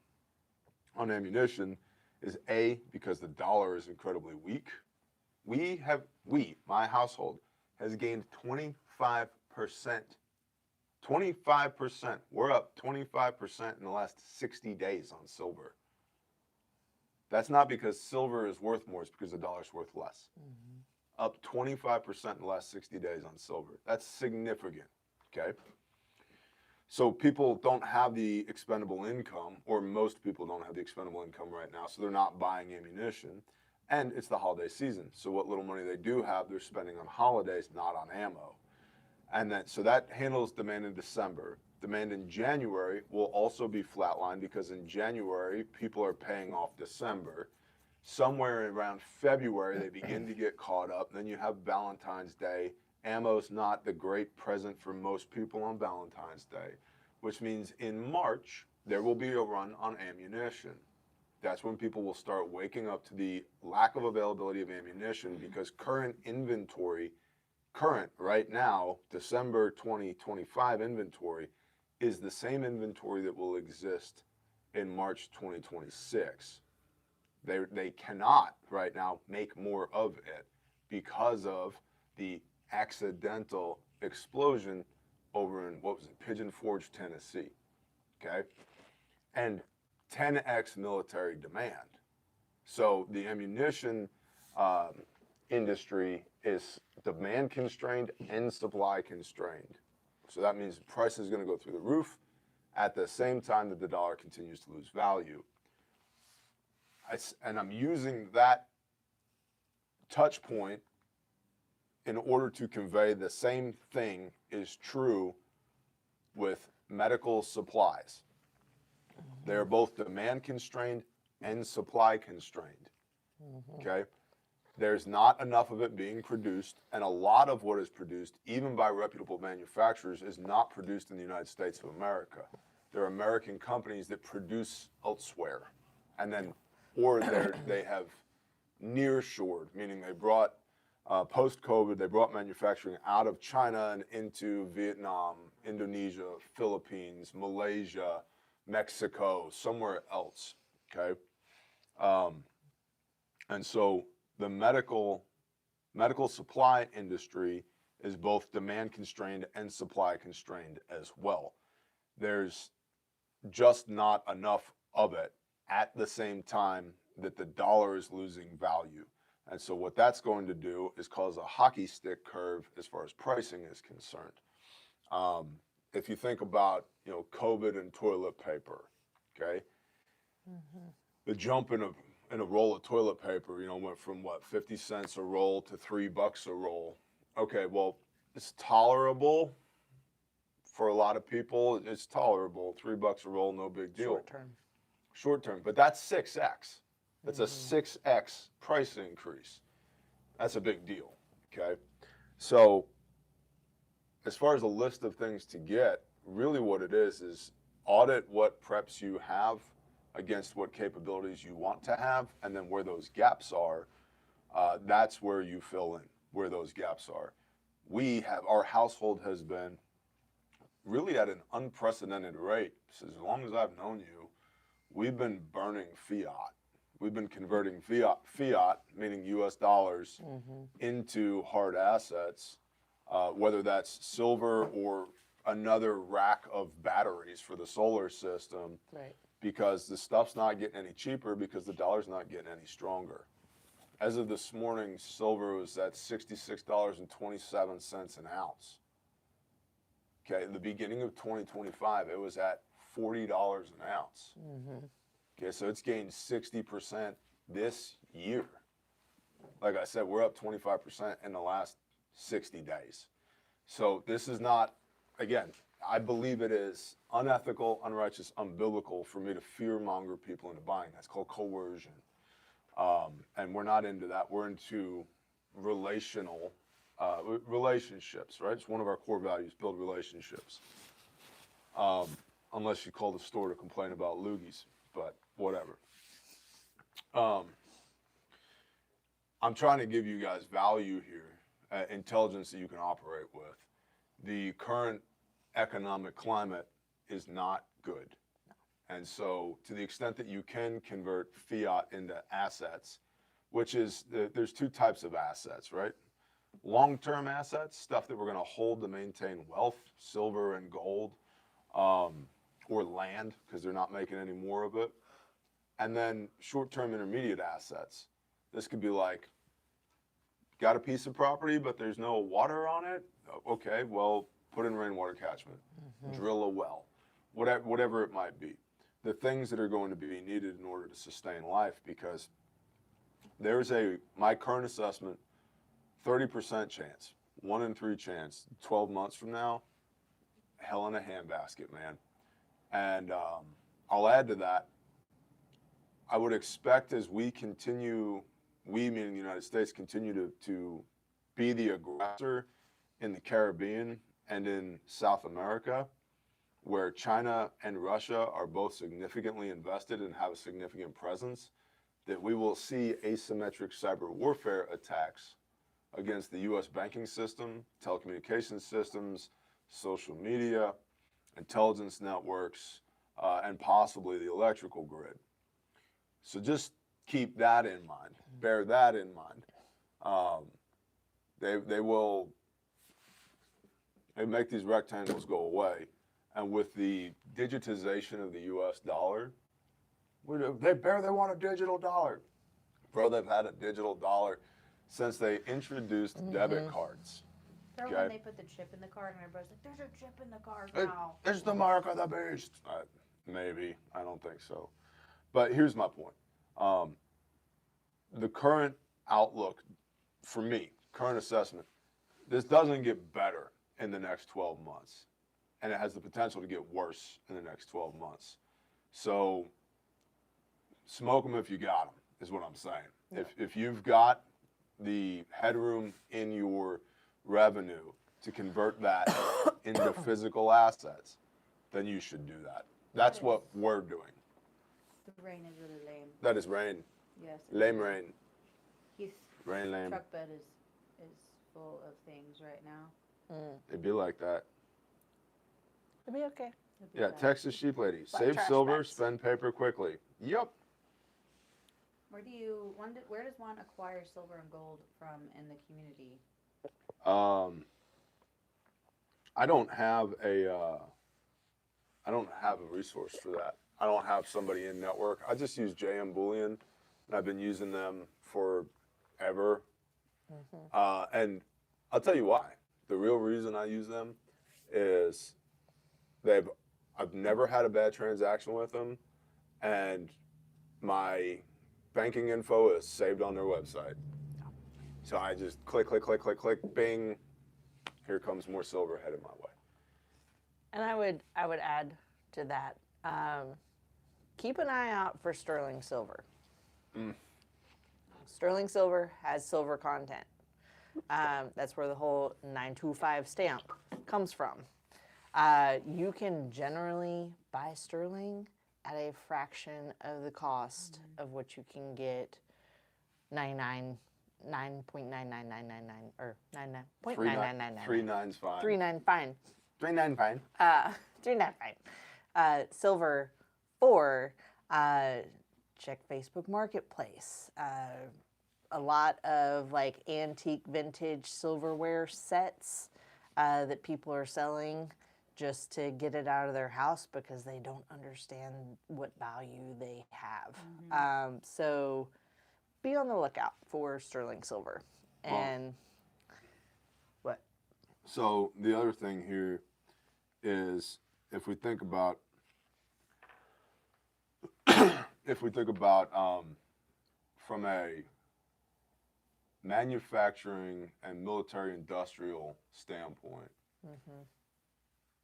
on ammunition is A, because the dollar is incredibly weak. My household, has gained 25% 25%. We're up 25% in the last 60 days on silver. That's not because silver is worth more, it's because the dollar's worth less. Up 25% in the last 60 days on silver. That's significant, okay? So people don't have the expendable income, or most people don't have the expendable income right now, so they're not buying ammunition. And it's the holiday season, so what little money they do have, they're spending on holidays, not on ammo. And then, so that handles demand in December. Demand in January will also be flatlined because in January, people are paying off December. Somewhere around February, they begin to get caught up. Then you have Valentine's Day. Ammo's not the great present for most people on Valentine's Day, which means in March, there will be a run on ammunition. That's when people will start waking up to the lack of availability of ammunition because current inventory, right now, December 2025 inventory, is the same inventory that will exist in March 2026. They cannot right now make more of it because of the accidental explosion over in, what was it, Pigeon Forge, Tennessee, okay? And 10x military demand. So the ammunition industry is demand constrained and supply constrained. So that means price is going to go through the roof at the same time that the dollar continues to lose value. And I'm using that touch point in order to convey the same thing is true with medical supplies. They're both demand constrained and supply constrained. Okay? There's not enough of it being produced, and a lot of what is produced, even by reputable manufacturers, is not produced in the United States of America. There are American companies that produce elsewhere, and then, or they have near-shored, meaning they brought, post-COVID, they brought manufacturing out of China and into Vietnam, Indonesia, Philippines, Malaysia, Mexico, somewhere else, okay? And so the medical supply industry is both demand constrained and supply constrained as well. There's just not enough of it at the same time that the dollar is losing value. And so what that's going to do is cause a hockey stick curve as far as pricing is concerned. If you think about, COVID and toilet paper, okay? The jump in a roll of toilet paper, went from what, 50 cents a roll to $3 a roll. Okay, well, it's tolerable for a lot of people. It's tolerable. $3 a roll, no big deal. Short term, but that's 6x. That's a 6x price increase. That's a big deal, okay? So as far as a list of things to get, really what it is audit what preps you have against what capabilities you want to have, and then where those gaps are, that's where you fill in, where those gaps are. Our household has been really at an unprecedented rate. So as long as I've known you, we've been burning fiat. We've been converting fiat, meaning US dollars, into hard assets, whether that's silver or another rack of batteries for the solar system. Right. Because the stuff's not getting any cheaper because the dollar's not getting any stronger. As of this morning, silver was at $66.27 an ounce. Okay, at the beginning of 2025, it was at $40 an ounce. Okay, so it's gained 60% this year. Like I said, we're up 25% in the last 60 days. So this is not, again, I believe it is unethical, unrighteous, umbilical for me to fear-monger people into buying. That's called coercion. And we're not into that. We're into relationships, right? It's one of our core values, build relationships. Unless you call the store to complain about loogies, but whatever. I'm trying to give you guys value here, intelligence that you can operate with. The current economic climate is not good. And so to the extent that you can convert fiat into assets, which is, there's two types of assets, right? long-term assets, stuff that we're going to hold to maintain wealth, silver and gold, or land, because they're not making any more of it. And then short-term intermediate assets. This could be like, got a piece of property, but there's no water on it? Okay, well, put in rainwater catchment, drill a well, whatever it might be. The things that are going to be needed in order to sustain life, because there's my current assessment, 30% chance, 1 in 3 chance, 12 months from now, hell in a handbasket, man. And I'll add to that, I would expect as we continue, we meaning the United States, continue to be the aggressor in the Caribbean and in South America, where China and Russia are both significantly invested and have a significant presence, that we will see asymmetric cyber warfare attacks against the U.S. banking system, telecommunications systems, social media, intelligence networks, and possibly the electrical grid. So just keep that in mind. Bear that in mind. They make these rectangles go away. And with the digitization of the U.S. dollar, they barely want a digital dollar. Bro, they've had a digital dollar since they introduced debit cards. Remember when they put the chip in the card and everybody's like, there's a chip in the card now. It's the mark of the beast. Maybe. I don't think so. But here's my point. The current outlook, for me, current assessment, this doesn't get better in the next 12 months. And it has the potential to get worse in the next 12 months. So smoke them if you got them, is what I'm saying. Yeah. If you've got the headroom in your revenue to convert that into physical assets, then you should do that. That's what we're doing. The rain is really lame. That is rain. Yes. Lame rain. His rain lame. truck bed is full of things right now. It'd be like that. It'll be okay. Yeah, Texas Sheep Lady. Save silver, spend paper quickly. Yep. Where does one acquire silver and gold from in the community? I don't have a resource for that. I don't have somebody in network. I just use JM Bullion, and I've been using them forever. And I'll tell you why. The real reason I use them is I've never had a bad transaction with them, and my banking info is saved on their website. So I just click, bing, here comes more silver headed my way. And I would add to that, keep an eye out for sterling silver. Sterling silver has silver content. That's where the whole 925 stamp comes from. You can generally buy sterling at a fraction of the cost of what you can get 9.9999 or 99.9999. 39's fine. 39 fine. 39 fine. 39 fine. Silver for check Facebook Marketplace. A lot of like antique vintage silverware sets that people are selling just to get it out of their house because they don't understand what value they have. So be on the lookout for sterling silver. And what? So the other thing here is if we think about from a manufacturing and military industrial standpoint,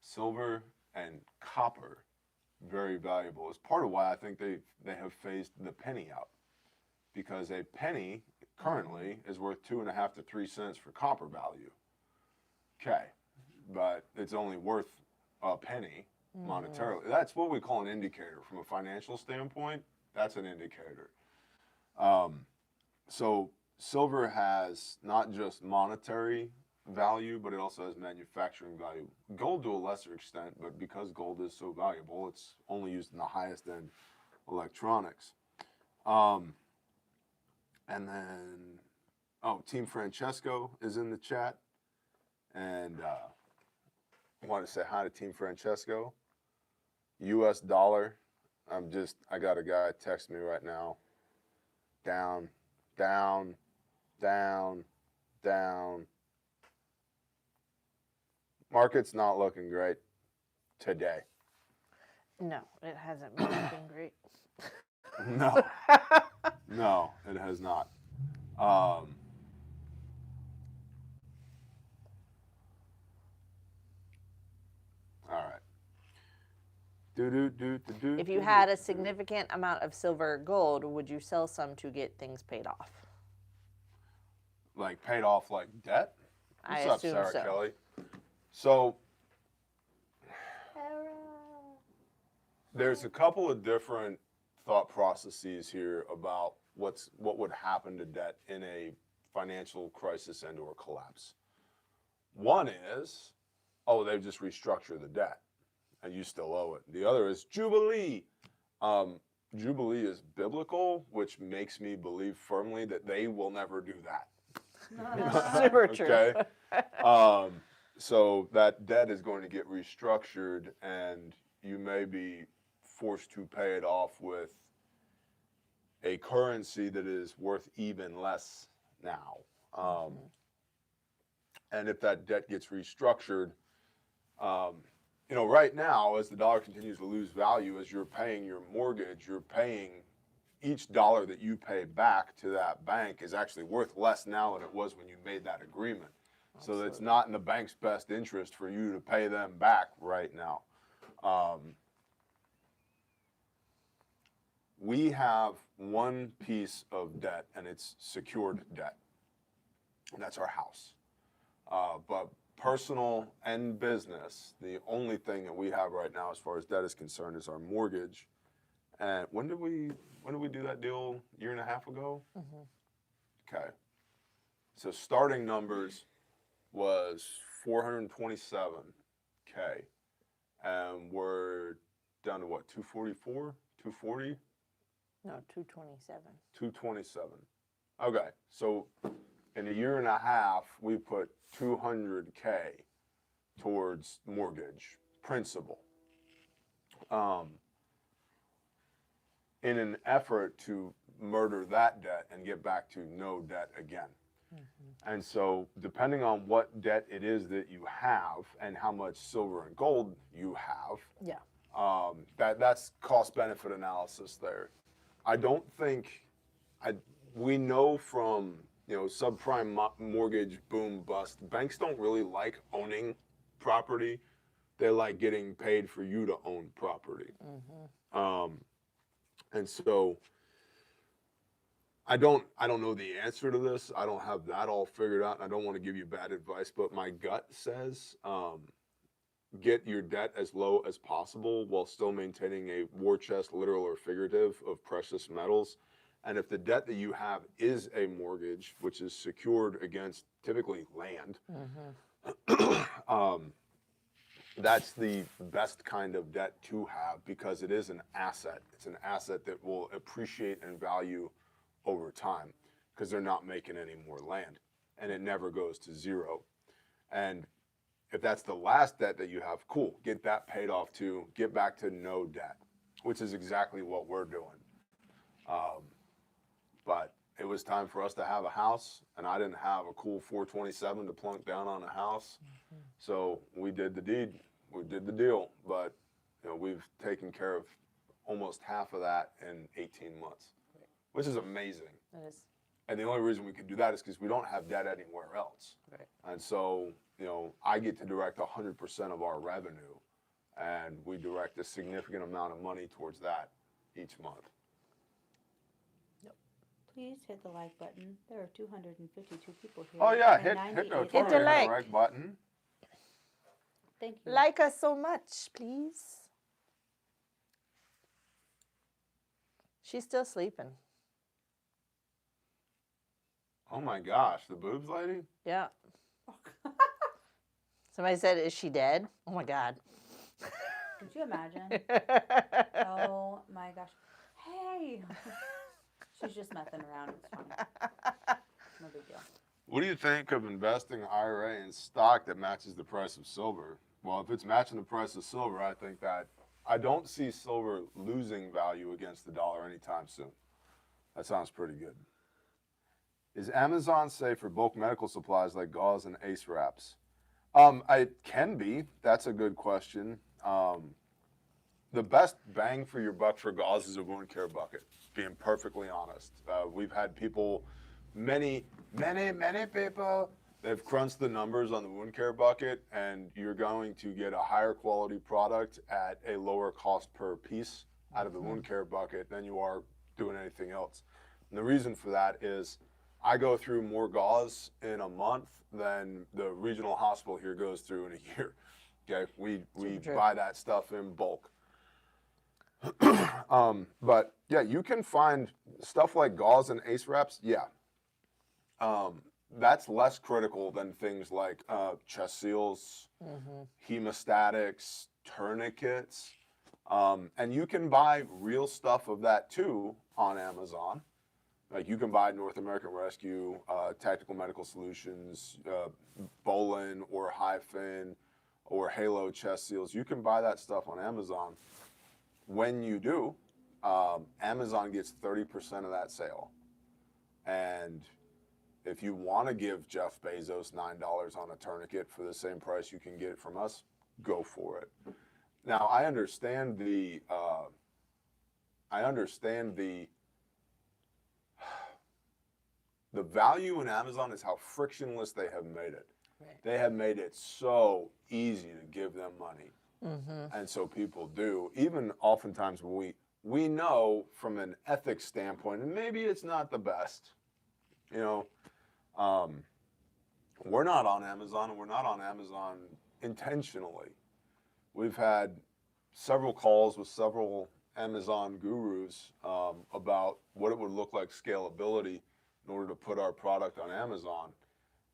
silver and copper, very valuable. It's part of why I think they have phased the penny out, because a penny currently is worth 2.5 to 3 cents for copper value. Okay, but it's only worth a penny monetarily. That's what we call an indicator from a financial standpoint. That's an indicator. So silver has not just monetary value, but it also has manufacturing value. Gold to a lesser extent, but because gold is so valuable, it's only used in the highest end electronics. And then Oh, Team Francesco is in the chat. And I want to say hi to Team Francesco. US dollar. I got a guy text me right now. Down, down, down, down. Market's not looking great today. No, it hasn't been looking great. No. No, it has not. All right. If you had a significant amount of silver or gold, would you sell some to get things paid off? Like paid off like debt? I What's up, assume Sarah so. Kelly? So there's a couple of different thought processes here about what would happen to debt in a financial crisis and or collapse. One is, oh, they've just restructured the debt and you still owe it. The other is Jubilee. Jubilee is biblical, which makes me believe firmly that they will never do that. Super true. Okay. So that debt is going to get restructured and you may be forced to pay it off with a currency that is worth even less now. And if that debt gets restructured, right now, as the dollar continues to lose value, as you're paying your mortgage, you're paying each dollar that you pay back to that bank is actually worth less now than it was when you made that agreement. So it's not in the bank's best interest for you to pay them back right now. We have one piece of debt, and it's secured debt. And that's our house. But personal and business, the only thing that we have right now as far as debt is concerned is our mortgage. And when did we do that deal? A year and a half ago? Mm-hmm. Okay. So starting numbers was 427K. And we're down to what, 244? 240? No, 227. 227. Okay. So in a year and a half, we put 200K towards mortgage principal. In an effort to murder that debt and get back to no debt again. Mm-hmm. And so depending on what debt it is that you have and how much silver and gold you have, that's cost benefit analysis there. I don't think, we know from subprime mortgage boom bust, banks don't really like owning property. They like getting paid for you to own property. Mm-hmm. And so I don't know the answer to this. I don't have that all figured out, and I don't want to give you bad advice, but my gut says get your debt as low as possible while still maintaining a war chest, literal or figurative, of precious metals. And if the debt that you have is a mortgage, which is secured against typically land, mm-hmm. That's the best kind of debt to have because it is an asset. It's an asset that will appreciate in value over time because they're not making any more land and it never goes to zero. And if that's the last debt that you have, cool, get that paid off too, get back to no debt, which is exactly what we're doing. But it was time for us to have a house, and I didn't have a cool 427 to plunk down on a house. Mm-hmm. So we did the deed, we did the deal, but we've taken care of almost half of that in 18 months, which is amazing. It is. And the only reason we can do that is because we don't have debt anywhere else. Right. And so, I get to direct 100% of our revenue, and we direct a significant amount of money towards that each month. Please hit the like button. There are 252 people here. Oh yeah, hit the like. Right button. Thank you. Like us so much, please. She's still sleeping. Oh my gosh, the boobs lady? Yeah. Somebody said, "Is she dead?" Oh my God. Could you imagine? Oh my gosh. Hey. She's just messing around. It's fine. No big deal. What do you think of investing IRA in stock that matches the price of silver? Well, if it's matching the price of silver, I think that I don't see silver losing value against the dollar anytime soon. That sounds pretty good. Is Amazon safe for bulk medical supplies like gauze and ace wraps? It can be. That's a good question. The best bang for your buck for gauze is a wound care bucket, being perfectly honest. We've had people, many people, they've crunched the numbers on the wound care bucket, and you're going to get a higher quality product at a lower cost per piece out of the wound care bucket than you are doing anything else. And the reason for that is I go through more gauze in a month than the regional hospital here goes through in a year. Okay, we buy that stuff in bulk. But yeah, you can find stuff like gauze and ace wraps. Yeah, that's less critical than things like chest seals, hemostatics, tourniquets, and you can buy real stuff of that too on Amazon. Like you can buy North American Rescue, Tactical Medical Solutions, Bolin or Hyphen or Halo chest seals. You can buy that stuff on Amazon. When you do, Amazon gets 30% of that sale. And if you want to give Jeff Bezos $9 on a tourniquet for the same price you can get it from us, go for it. Now, I understand the value in Amazon is how frictionless they have made it. Right. They have made it so easy to give them money. And so people do, even oftentimes when we know from an ethics standpoint, and maybe it's not the best, you know, we're not on Amazon, and we're not on Amazon intentionally. We've had several calls with several Amazon gurus about what it would look like scalability in order to put our product on Amazon.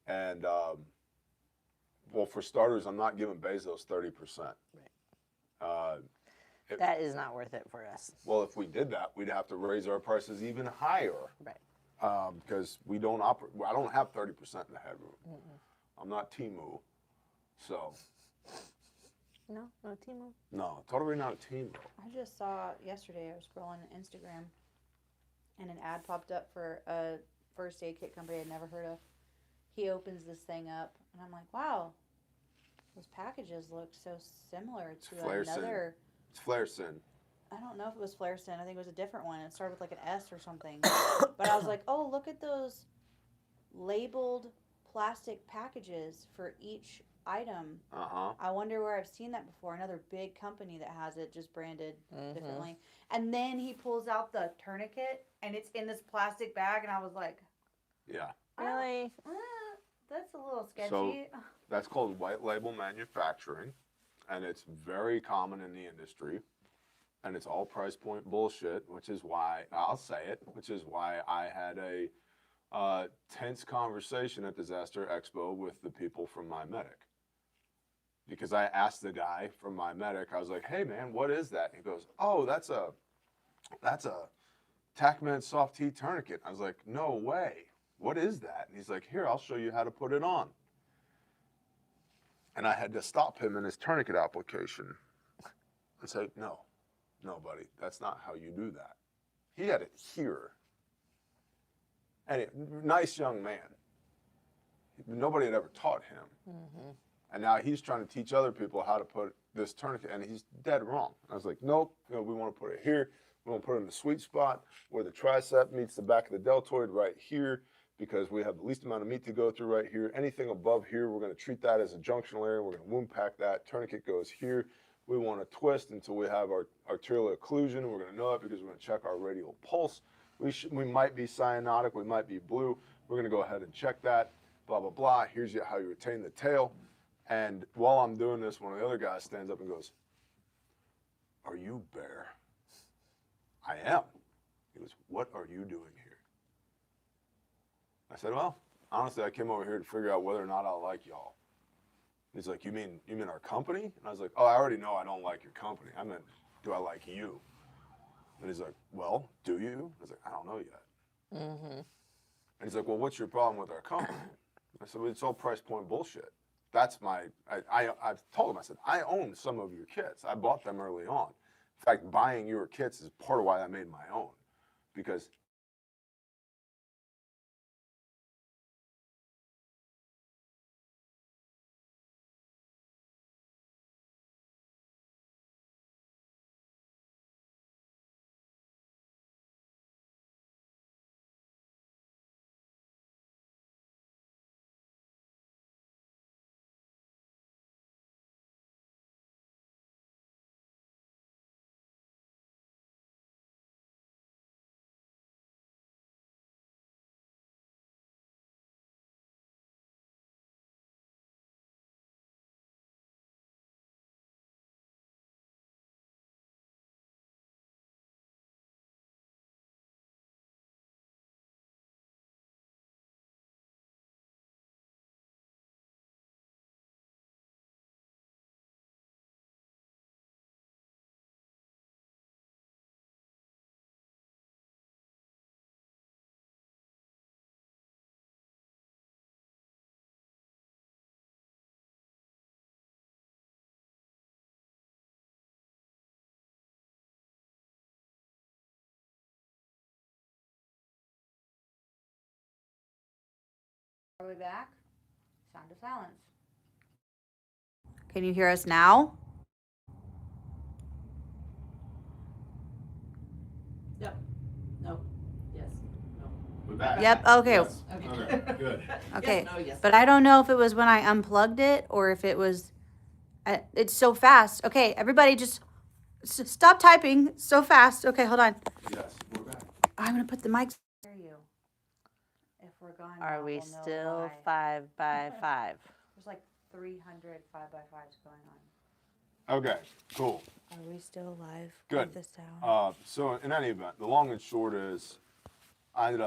And well, for starters, I'm not giving Bezos 30%. Right. That is not worth it for us. Well, if we did that, we'd have to raise our prices even higher. Right. Because we don't operate. I don't have 30% in the headroom. I'm not Temu, so. No Temu. No, totally not a Temu. I just saw yesterday, I was scrolling Instagram, and an ad popped up for a first aid kit company I'd never heard of. He opens this thing up, and I'm like, wow, those packages look so similar to another. It's Flairson. I don't know if it was Flairson. I think it was a different one. It started with like an S or something. But I was like, oh, look at those labeled plastic packages for each item. I wonder where I've seen that before. Another big company that has it, just branded differently. And then he pulls out the tourniquet, and it's in this plastic bag, and I was like, Yeah. Really? That's a little sketchy. So that's called white label manufacturing, and it's very common in the industry, and it's all price point bullshit, which is why, I'll say it, which is why I had a tense conversation at Disaster Expo with the people from My Medic. Because I asked the guy from My Medic, I was like, hey man, what is that? He goes, oh, that's a TacMed soft T tourniquet. I was like, no way. What is that? And he's like, here, I'll show you how to put it on. And I had to stop him in his tourniquet application and say, no, buddy, that's not how you do that. He had it here. And nice young man. Nobody had ever taught him. And now he's trying to teach other people how to put this tourniquet, and he's dead wrong. I was like, nope, we want to put it here. We want to put it in the sweet spot where the tricep meets the back of the deltoid right here, because we have the least amount of meat to go through right here. Anything above here, we're going to treat that as a junctional area. We're going to wound pack that. Tourniquet goes here. We want to twist until we have our arterial occlusion. We're going to know it because we're going to check our radial pulse. We might be cyanotic. We might be blue. We're going to go ahead and check that. Blah, blah, blah. Here's how you retain the tail. And while I'm doing this, one of the other guys stands up and goes, are you Bear? I am. He goes, what are you doing here? I said, well, honestly, I came over here to figure out whether or not I like y'all. He's like, you mean our company? And I was like, oh, I already know I don't like your company. I meant, do I like you? And he's like, well, do you? I was like, I don't know yet. And he's like, well, what's your problem with our company? I said, well, it's all price point bullshit. That's I've told him, I said, I own some of your kits. I bought them early on. In fact, buying your kits is part of why I made my own. Because Are we back? Sound of silence. Can you hear us now? Yep. Nope. Yes. No. we're back. Yep. Okay. Yes. Okay. Okay, good. Okay. Yes, no, yes. But I don't know if it was when I unplugged it or if it was. It's so fast. Okay, everybody, just stop typing so fast. Okay, hold on. Yes, we're back. I'm gonna put the mics. Hear you. If we're gone, Are now, we we'll know still why. 5 by 5? There's like 300 5x5s going on. Okay, cool. Are we still live? Good. With the sound? So in any event, the long and short is, I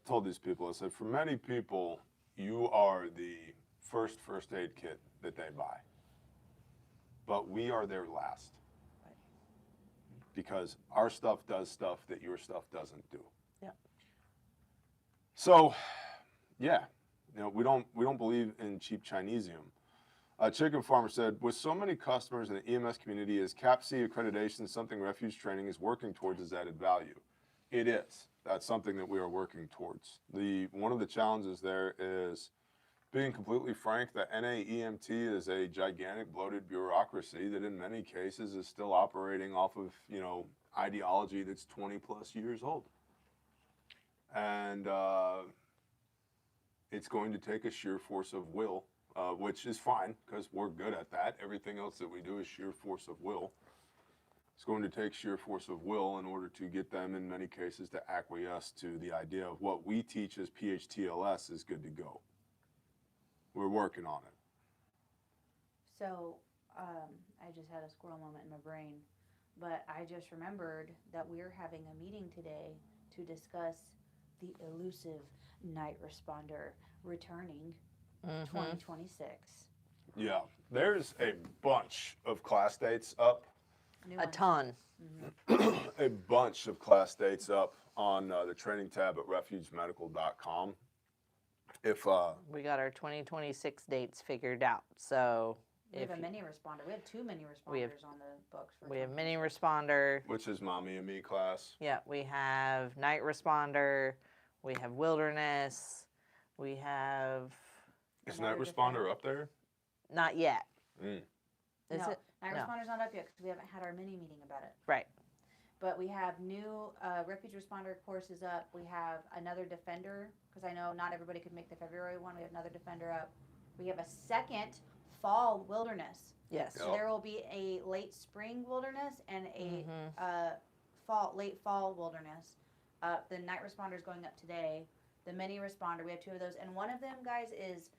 told these people, I said, for many people, you are the first aid kit that they buy. But we are their last. Because our stuff does stuff that your stuff doesn't do. Yeah. So, yeah, we don't believe in cheap Chinesium. A chicken farmer said, with so many customers in the EMS community, is CAPC accreditation something Refuge Training is working towards as added value? It is. That's something that we are working towards. One of the challenges there is, being completely frank, the NAEMT is a gigantic bloated bureaucracy that in many cases is still operating off of, ideology that's 20 plus years old. And it's going to take a sheer force of will, which is fine because we're good at that. Everything else that we do is sheer force of will. It's going to take sheer force of will in order to get them, in many cases, to acquiesce to the idea of what we teach as PHTLS is good to go. We're working on it. So, I just had a squirrel moment in my brain, but I just remembered that we're having a meeting today to discuss the elusive night responder returning 2026. Yeah, there's a bunch of class dates up. New A ones. ton. A bunch of class dates up on the training tab at refugemedical.com. If We got our 2026 dates figured out. So We have if a mini responder. We have 2 mini responders We have- on the books. For we have 2026. mini responder. which is mommy and me class. Yeah, we have night responder. We have wilderness. We have Is Night Another Responder defender. up there? not yet. Mm. Is no, it? Night No. responder's not up yet because we haven't had our mini meeting about it. Right. But we have new Refuge Responder courses up. We have another Defender, because I know not everybody could make the February one. We have another Defender up. We have a second Fall Wilderness. Yes. Yep. So there will be a late spring wilderness and a Mhm. late fall wilderness. The Night Responder is going up today. The Mini Responder, we have 2 of those. And one of them, guys, is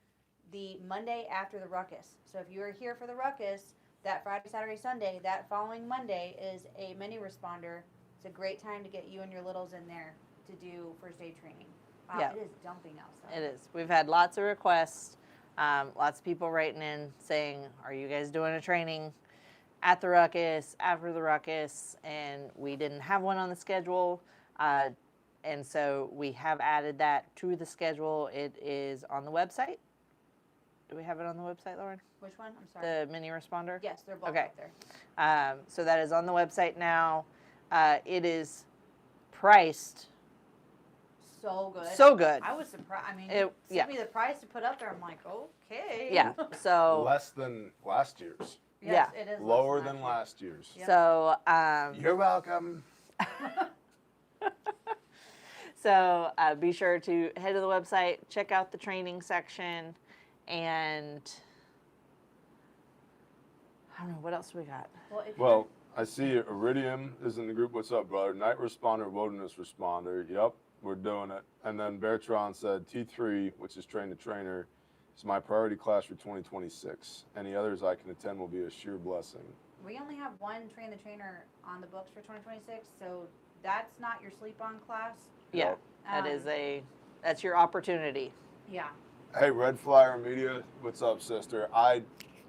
the Monday after the Ruckus. So if you are here for the Ruckus, that Friday, Saturday, Sunday, that following Monday is a Mini Responder. It's a great time to get you and your littles in there to do first aid training. Wow, Yeah. it is dumping outside. It is. We've had lots of requests. Lots of people writing in saying, are you guys doing a training at the Ruckus, after the Ruckus? And we didn't have one on the schedule. And so we have added that to the schedule. It is on the website. Do we have it on the website, Lauren? Which one? I'm sorry. The mini responder? Yes, they're both Okay. up there. So that is on the website now. It is priced So good. so good. I was surprised. I mean, It- you yeah. sent me the price to put up there. I'm like, okay. Yeah. So Less than last year's. Yes, Yeah. it is Lower less than last year's. Yep. so You're welcome. So be sure to head to the website, check out the training section, and I don't know what else we got. Well, if Well, I see Iridium is in the group. What's up, brother? Night responder, wilderness responder. Yep, we're doing it. And then Bertrand said T3, which is train the trainer, is my priority class for 2026. Any others I can attend will be a sheer blessing. we only have one train the trainer on the books for 2026, so that's not your sleep on class. Yeah, Um, that's your opportunity. Yeah. Hey, Red Flyer Media, what's up, sister?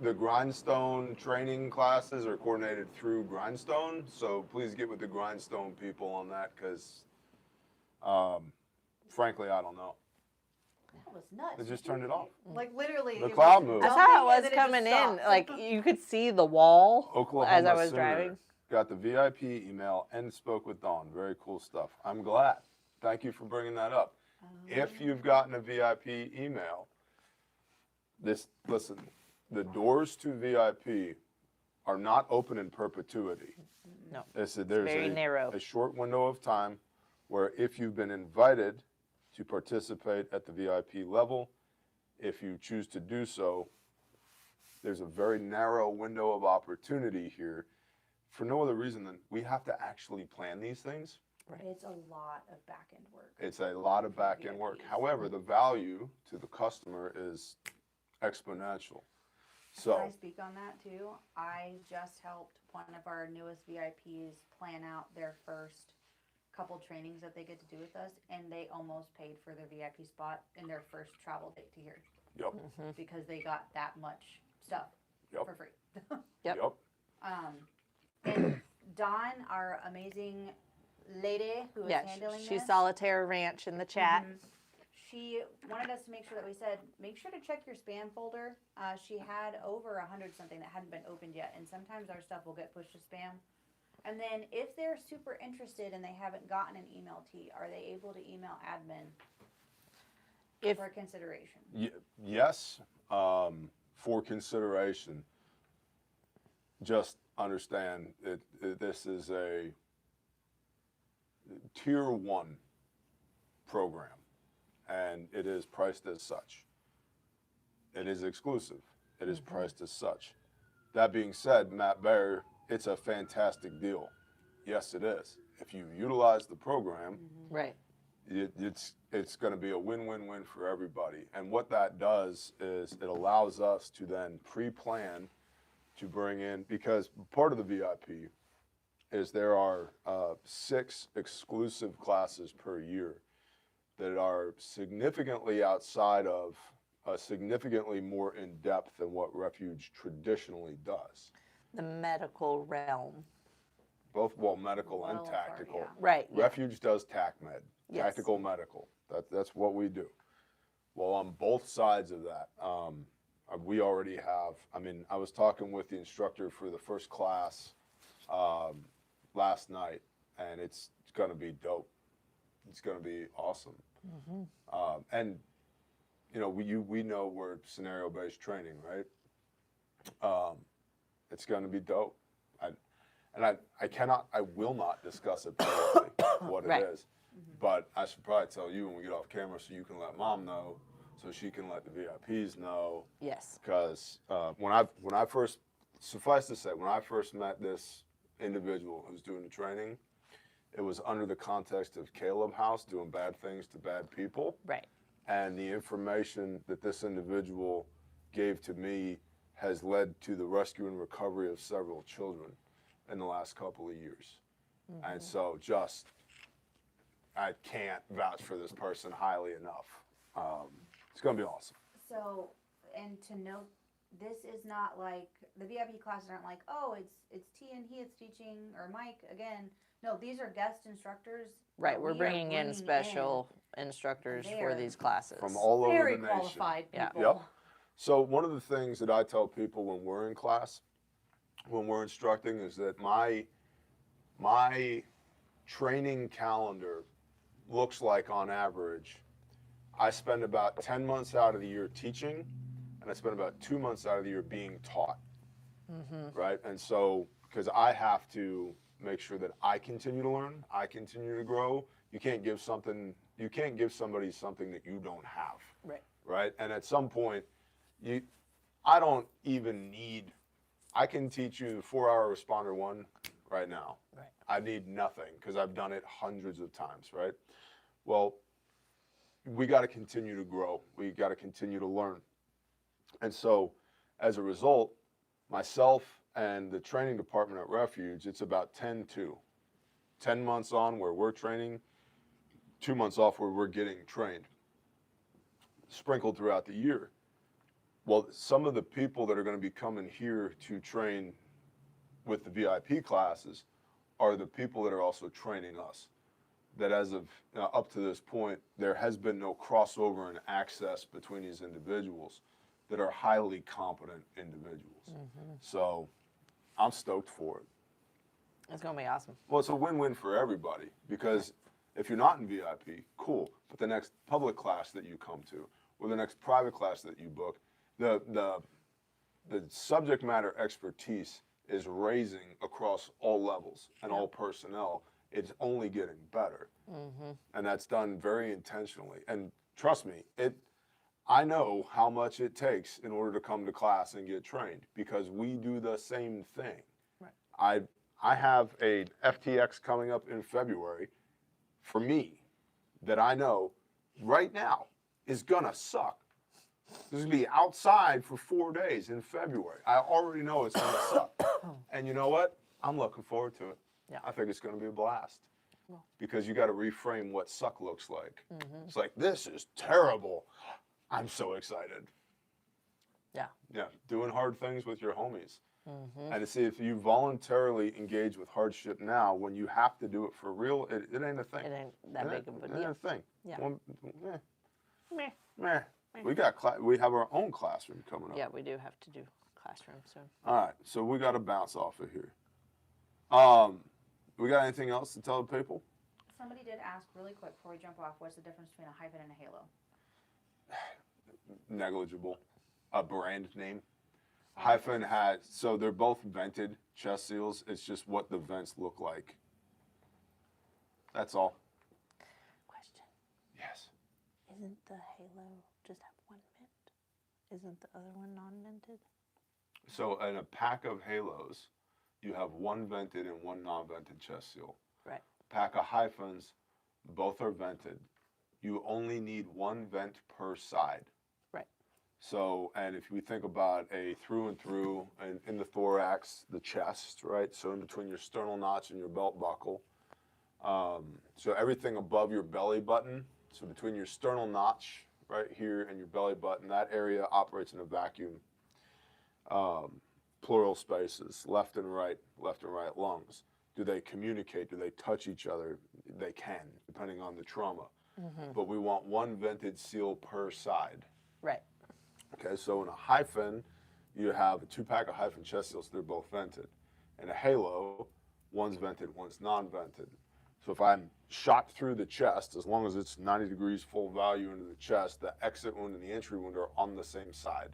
The Grindstone training classes are coordinated through Grindstone, so please get with the Grindstone people on that, because, frankly, I don't know. That was nuts. They just turned it off. Like literally. The it cloud was moved. That's dumping how it and was then just coming in. stopped. Like you could see the wall Oklahoma as I was Sooner driving. got the VIP email and spoke with Dawn. Very cool stuff. I'm glad. Thank you for bringing that up. If you've gotten a VIP email, listen, the doors to VIP are not open in perpetuity. No, There's very narrow. a short window of time where if you've been invited to participate at the VIP level, if you choose to do so, there's a very narrow window of opportunity here for no other reason than we have to actually plan these things. It's a lot of back end work. It's a lot of back end work. However, the value to the customer is exponential. Can So, I speak on that too? I just helped one of our newest VIPs plan out their first couple trainings that they get to do with us, and they almost paid for their VIP spot in their first travel date to here yep, because they got that much stuff Yep. for free. Yep. yep. And Dawn, our amazing lady who is Yeah, handling she's this, Solitaire Ranch in the chat. she wanted us to make sure that we said, make sure to check your spam folder. She had over 100 something that hadn't been opened yet, and sometimes our stuff will get pushed to spam. And then if they're super interested and they haven't gotten an email to you, are they able to email admin If for consideration? Yes, for consideration. Just understand this is a tier 1 program, and it is priced as such. It is exclusive. It is priced as such. That being said, Matt Baer, it's a fantastic deal. Yes, it is. If you utilize the program, right, it's going to be a win-win-win for everybody. And what that does is it allows us to then pre-plan to bring in, because part of the VIP is there are 6 exclusive classes per year that are significantly outside of, significantly more in depth than what Refuge traditionally does. the medical realm. Both, well, medical and Well, tactical. yeah. Right. Yeah. Refuge does TACMed, Yes. tactical medical. That's what we do. Well, on both sides of that, we already have, I was talking with the instructor for the first class last night, and it's going to be dope. It's going to be awesome. And, we know we're scenario-based training, right? It's going to be dope. I will not discuss it publicly, what Right. it is. But I should probably tell you when we get off camera so you can let Mom know, so she can let the VIPs know. Yes. Because when I first, suffice to say, when I first met this individual who's doing the training, it was under the context of Caleb House doing bad things to bad people. Right. And the information that this individual gave to me has led to the rescue and recovery of several children in the last couple of years. And so I can't vouch for this person highly enough. It's going to be awesome. So, and to note, this is not like, the VIP classes aren't like, oh, it's T and he is teaching, or Mike, again. No, these are guest instructors. Right, that we're we are bringing in special instructors they for are these classes. from all over very the nation. qualified Yeah. people. Yep. So one of the things that I tell people when we're in class, when we're instructing, is that my training calendar looks like, on average, I spend about 10 months out of the year teaching, and I spend about 2 months out of the year being taught. Right? And so, because I have to make sure that I continue to learn, I continue to grow. You can't give somebody something that you don't have. Right. Right? And at some point, I don't even need, I can teach you the 4-hour responder 1 right now. Right. I need nothing because I've done it hundreds of times, right? Well, we got to continue to grow. We got to continue to learn. And so, as a result, myself and the training department at Refuge, it's about 10-2. 10 months on where we're training, 2 months off where we're getting trained, sprinkled throughout the year. Well, some of the people that are going to be coming here to train with the VIP classes are the people that are also training us. That as of up to this point, there has been no crossover in access between these individuals that are highly competent individuals. So I'm stoked for it. It's going to be awesome. Well, it's a win-win for everybody because if you're not in VIP, cool. But the next public class that you come to or the next private class that you book, the subject matter expertise is raising across all levels and all personnel. It's only getting better. And that's done very intentionally. And trust me, I know how much it takes in order to come to class and get trained because we do the same thing. Right. I have a FTX coming up in February for me that I know right now is gonna suck. This is gonna be outside for 4 days in February. I already know it's gonna suck. And you know what? I'm looking forward to it. Yeah. I think it's gonna be a blast. Because you gotta reframe what suck looks like. It's like, this is terrible. I'm so excited. Yeah. Yeah, doing hard things with your homies. And to see if you voluntarily engage with hardship now, when you have to do it for real, it ain't a thing. It ain't that big of a It ain't a thing. Yeah. Meh. Meh. We have our own classroom coming up. Yeah, we do have to do classroom soon. All right, so we got to bounce off of here. We got anything else to tell the people? Somebody did ask really quick before we jump off, what's the difference between a hyphen and a halo? Negligible. A brand name. Hyphen so they're both vented chest seals. It's just what the vents look like. That's all. Question. Yes. Isn't the halo just have one vent? Isn't the other one non-vented? So in a pack of halos, you have one vented and one non-vented chest seal. Right. Pack of hyphens, both are vented. You only need one vent per side. Right. So, and if we think about a through and through, and in the thorax, the chest, right? So in between your sternal notch and your belt buckle. So everything above your belly button, so between your sternal notch right here and your belly button, that area operates in a vacuum. Pleural spaces, left and right lungs. Do they communicate? Do they touch each other? They can, depending on the trauma. But we want one vented seal per side. Right. Okay, so in a hyphen, you have a 2-pack of hyphen chest seals, they're both vented. In a halo, one's vented, one's non-vented. So if I'm shot through the chest, as long as it's 90 degrees full value into the chest, the exit wound and the entry wound are on the same side.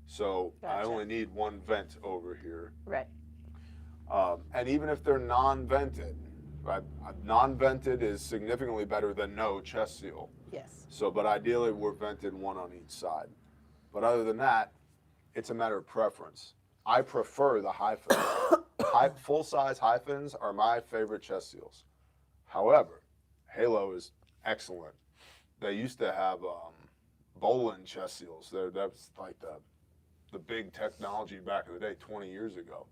So I Gotcha. only need one vent over here. Right. And even if they're non-vented, right? Non-vented is significantly better than no chest seal. Yes. So, but ideally we're vented one on each side. But other than that, it's a matter of preference. I prefer the hyphens. Full-size hyphens are my favorite chest seals. However, Halo is excellent. They used to have Bolin chest seals. That's like the big technology back in the day, 20 years ago.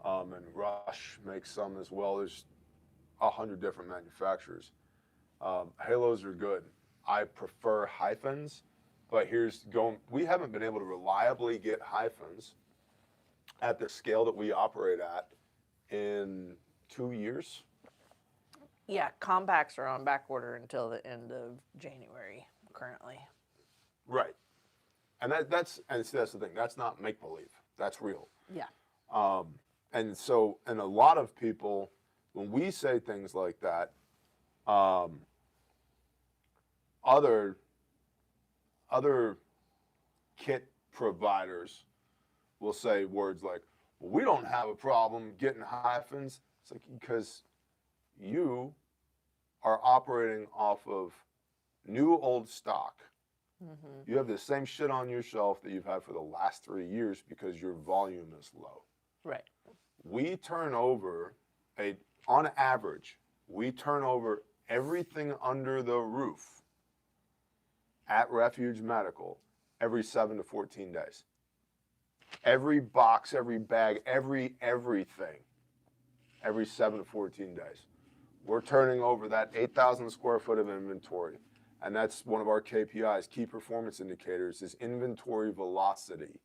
And Rush makes some as well. There's 100 different manufacturers. Halos are good. I prefer hyphens, but we haven't been able to reliably get hyphens at the scale that we operate at in 2 years, Yeah, compacts are on back order until the end of January currently. Right. And that's the thing. That's not make believe. That's real. Yeah. And a lot of people, when we say things like that, other kit providers will say words like, well, we don't have a problem getting hyphens. It's like, because you are operating off of new old stock. Mm-hmm. You have the same shit on your shelf that you've had for the last 3 years because your volume is low. Right. We turn over on average, we turn over everything under the roof at Refuge Medical every 7 to 14 days. Every box, every bag, everything, every 7 to 14 days. We're turning over that 8,000 square foot of inventory. And that's one of our KPIs, key performance indicators, is inventory velocity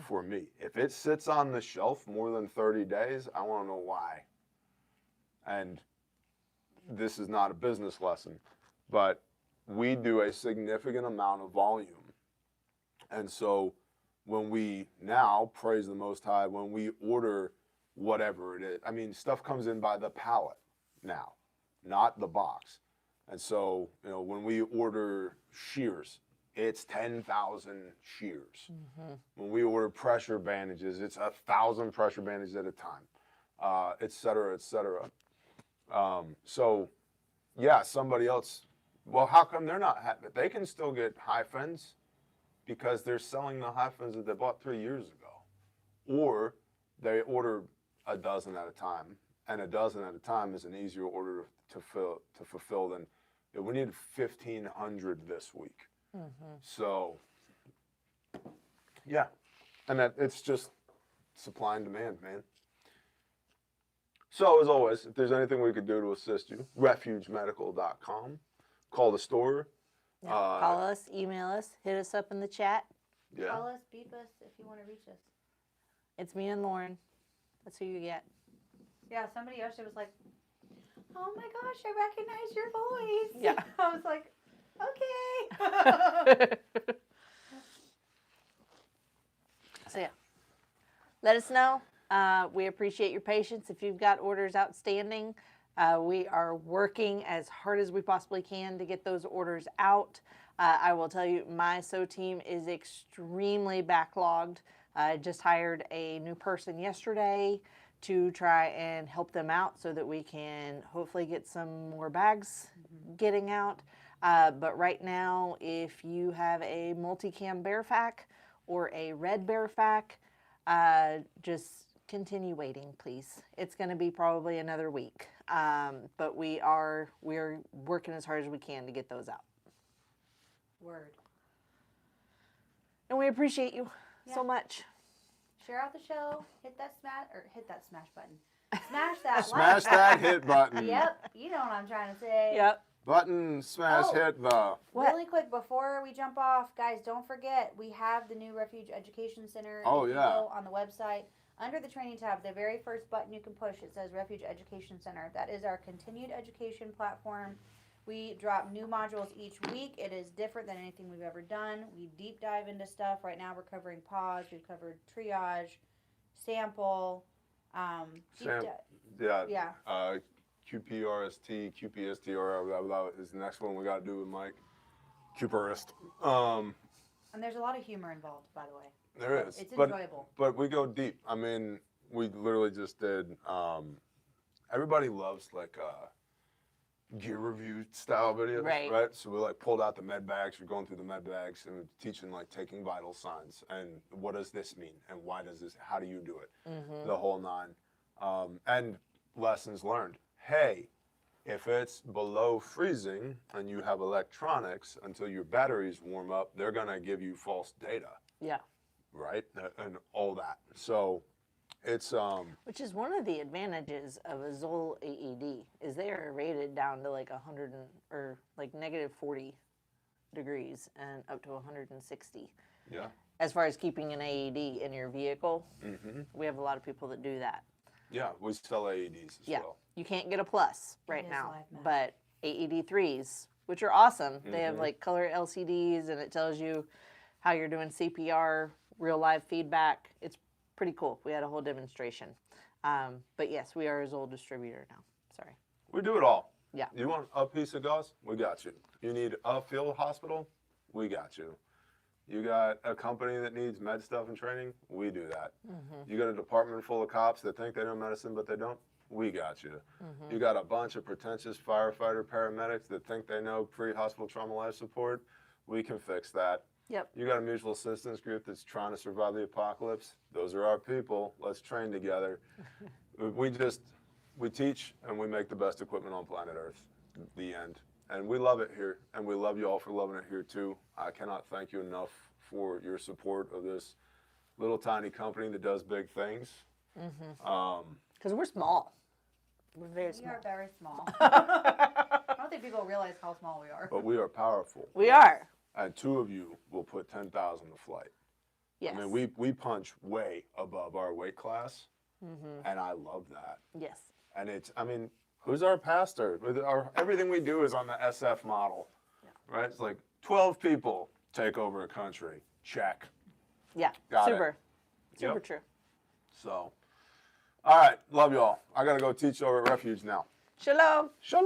for me. If it sits on the shelf more than 30 days, I want to know why. And this is not a business lesson, but we do a significant amount of volume. And so when we now, praise the Most High, when we order whatever it is, I mean, stuff comes in by the pallet now, not the box. And so, when we order shears, it's 10,000 shears. When we order pressure bandages, it's 1,000 pressure bandages at a time, et cetera, et cetera. So, yeah, somebody else, well, how come they're not happy? They can still get hyphens because they're selling the hyphens that they bought 3 years ago. Or they order a dozen at a time, and a dozen at a time is an easier order to fulfill than, we need 1,500 this week. So, yeah, and it's just supply and demand, man. So, as always, if there's anything we could do to assist you, refugemedical.com. Call the store. Yeah. Call us, email us, hit us up in the chat. Yeah. Call us, beep us if you want to reach us. It's me and Lauren. That's who you get. Yeah, somebody yesterday was like, oh my gosh, I recognize your voice. Yeah. I was like, okay. So, yeah. Let us know. We appreciate your patience. If you've got orders outstanding, we are working as hard as we possibly can to get those orders out. I will tell you, my sew team is extremely backlogged. I just hired a new person yesterday to try and help them out so that we can hopefully get some more bags getting out. But right now, if you have a multicam Bearfac or a red Bearfac, just continue waiting, please. It's going to be probably another week. But we're working as hard as we can to get those out. Word. And we appreciate you so much. Share out the show. Hit that smash button. Smash that Smash that hit button. Yep. You know what I'm trying to say. Yep. Button, smash, hit the. What? Really quick, before we jump off, guys, don't forget, we have the new Refuge Education Center. Oh, If you yeah. go on the website, under the training tab, the very first button you can push, it says Refuge Education Center. That is our continued education platform. We drop new modules each week. It is different than anything we've ever done. We deep dive into stuff. Right now we're covering pause. We've covered triage, sample, Yeah. QPRST, QPSTR, blah, blah, is the next one we got to do with Mike. QPRST. And there's a lot of humor involved, by the way. There is. It's enjoyable. But we go deep. I mean, we literally just did, everybody loves like gear review style videos, right? So we like pulled out the med bags, we're going through the med bags and we're teaching like taking vital signs and what does this mean and why does this, how do you do it? The whole nine. And lessons learned. Hey, if it's below freezing and you have electronics until your batteries warm up, they're gonna give you false data. Yeah. Right? And all that. So it's which is one of the advantages of a Zoll AED is they are rated down to like 100 or like negative 40 degrees and up to 160. Yeah. As far as keeping an AED in your vehicle, we have a lot of people that do that. Yeah, we sell AEDs as Yeah. well. You can't get a plus right is now, live math. but AED 3s, which are awesome. They have Mhm. like color LCDs and it tells you how you're doing CPR, real live feedback. It's pretty cool. We had a whole demonstration. But yes, we are a Zoll distributor now. Sorry. We do it all. Yeah. You want a piece of gauze? We got you. You need a field hospital? We got you. You got a company that needs med stuff and training? We do that. You got a department full of cops that think they know medicine but they don't? We got you. You got a bunch of pretentious firefighter paramedics that think they know pre-hospital trauma life support? We can fix that. Yep. You got a mutual assistance group that's trying to survive the apocalypse? Those are our people. Let's train together. We teach and we make the best equipment on planet Earth. The end. And we love it here, and we love you all for loving it here too. I cannot thank you enough for your support of this little tiny company that does big things. Because we're small. We're very We small. are very small. I don't think people realize how small we are. But we are powerful, We are. and two of you will put 10,000 to flight. Yes. I mean, we punch way above our weight class, and I love that. Yes. And it's, I mean, who's our pastor? Everything we do is on the SF model, right? It's like 12 people take over a country. Check. Yeah. Got it. Super. Super Yep. true. So, all right, love you all. I got to go teach over at Refuge now. Shalom. Shalom.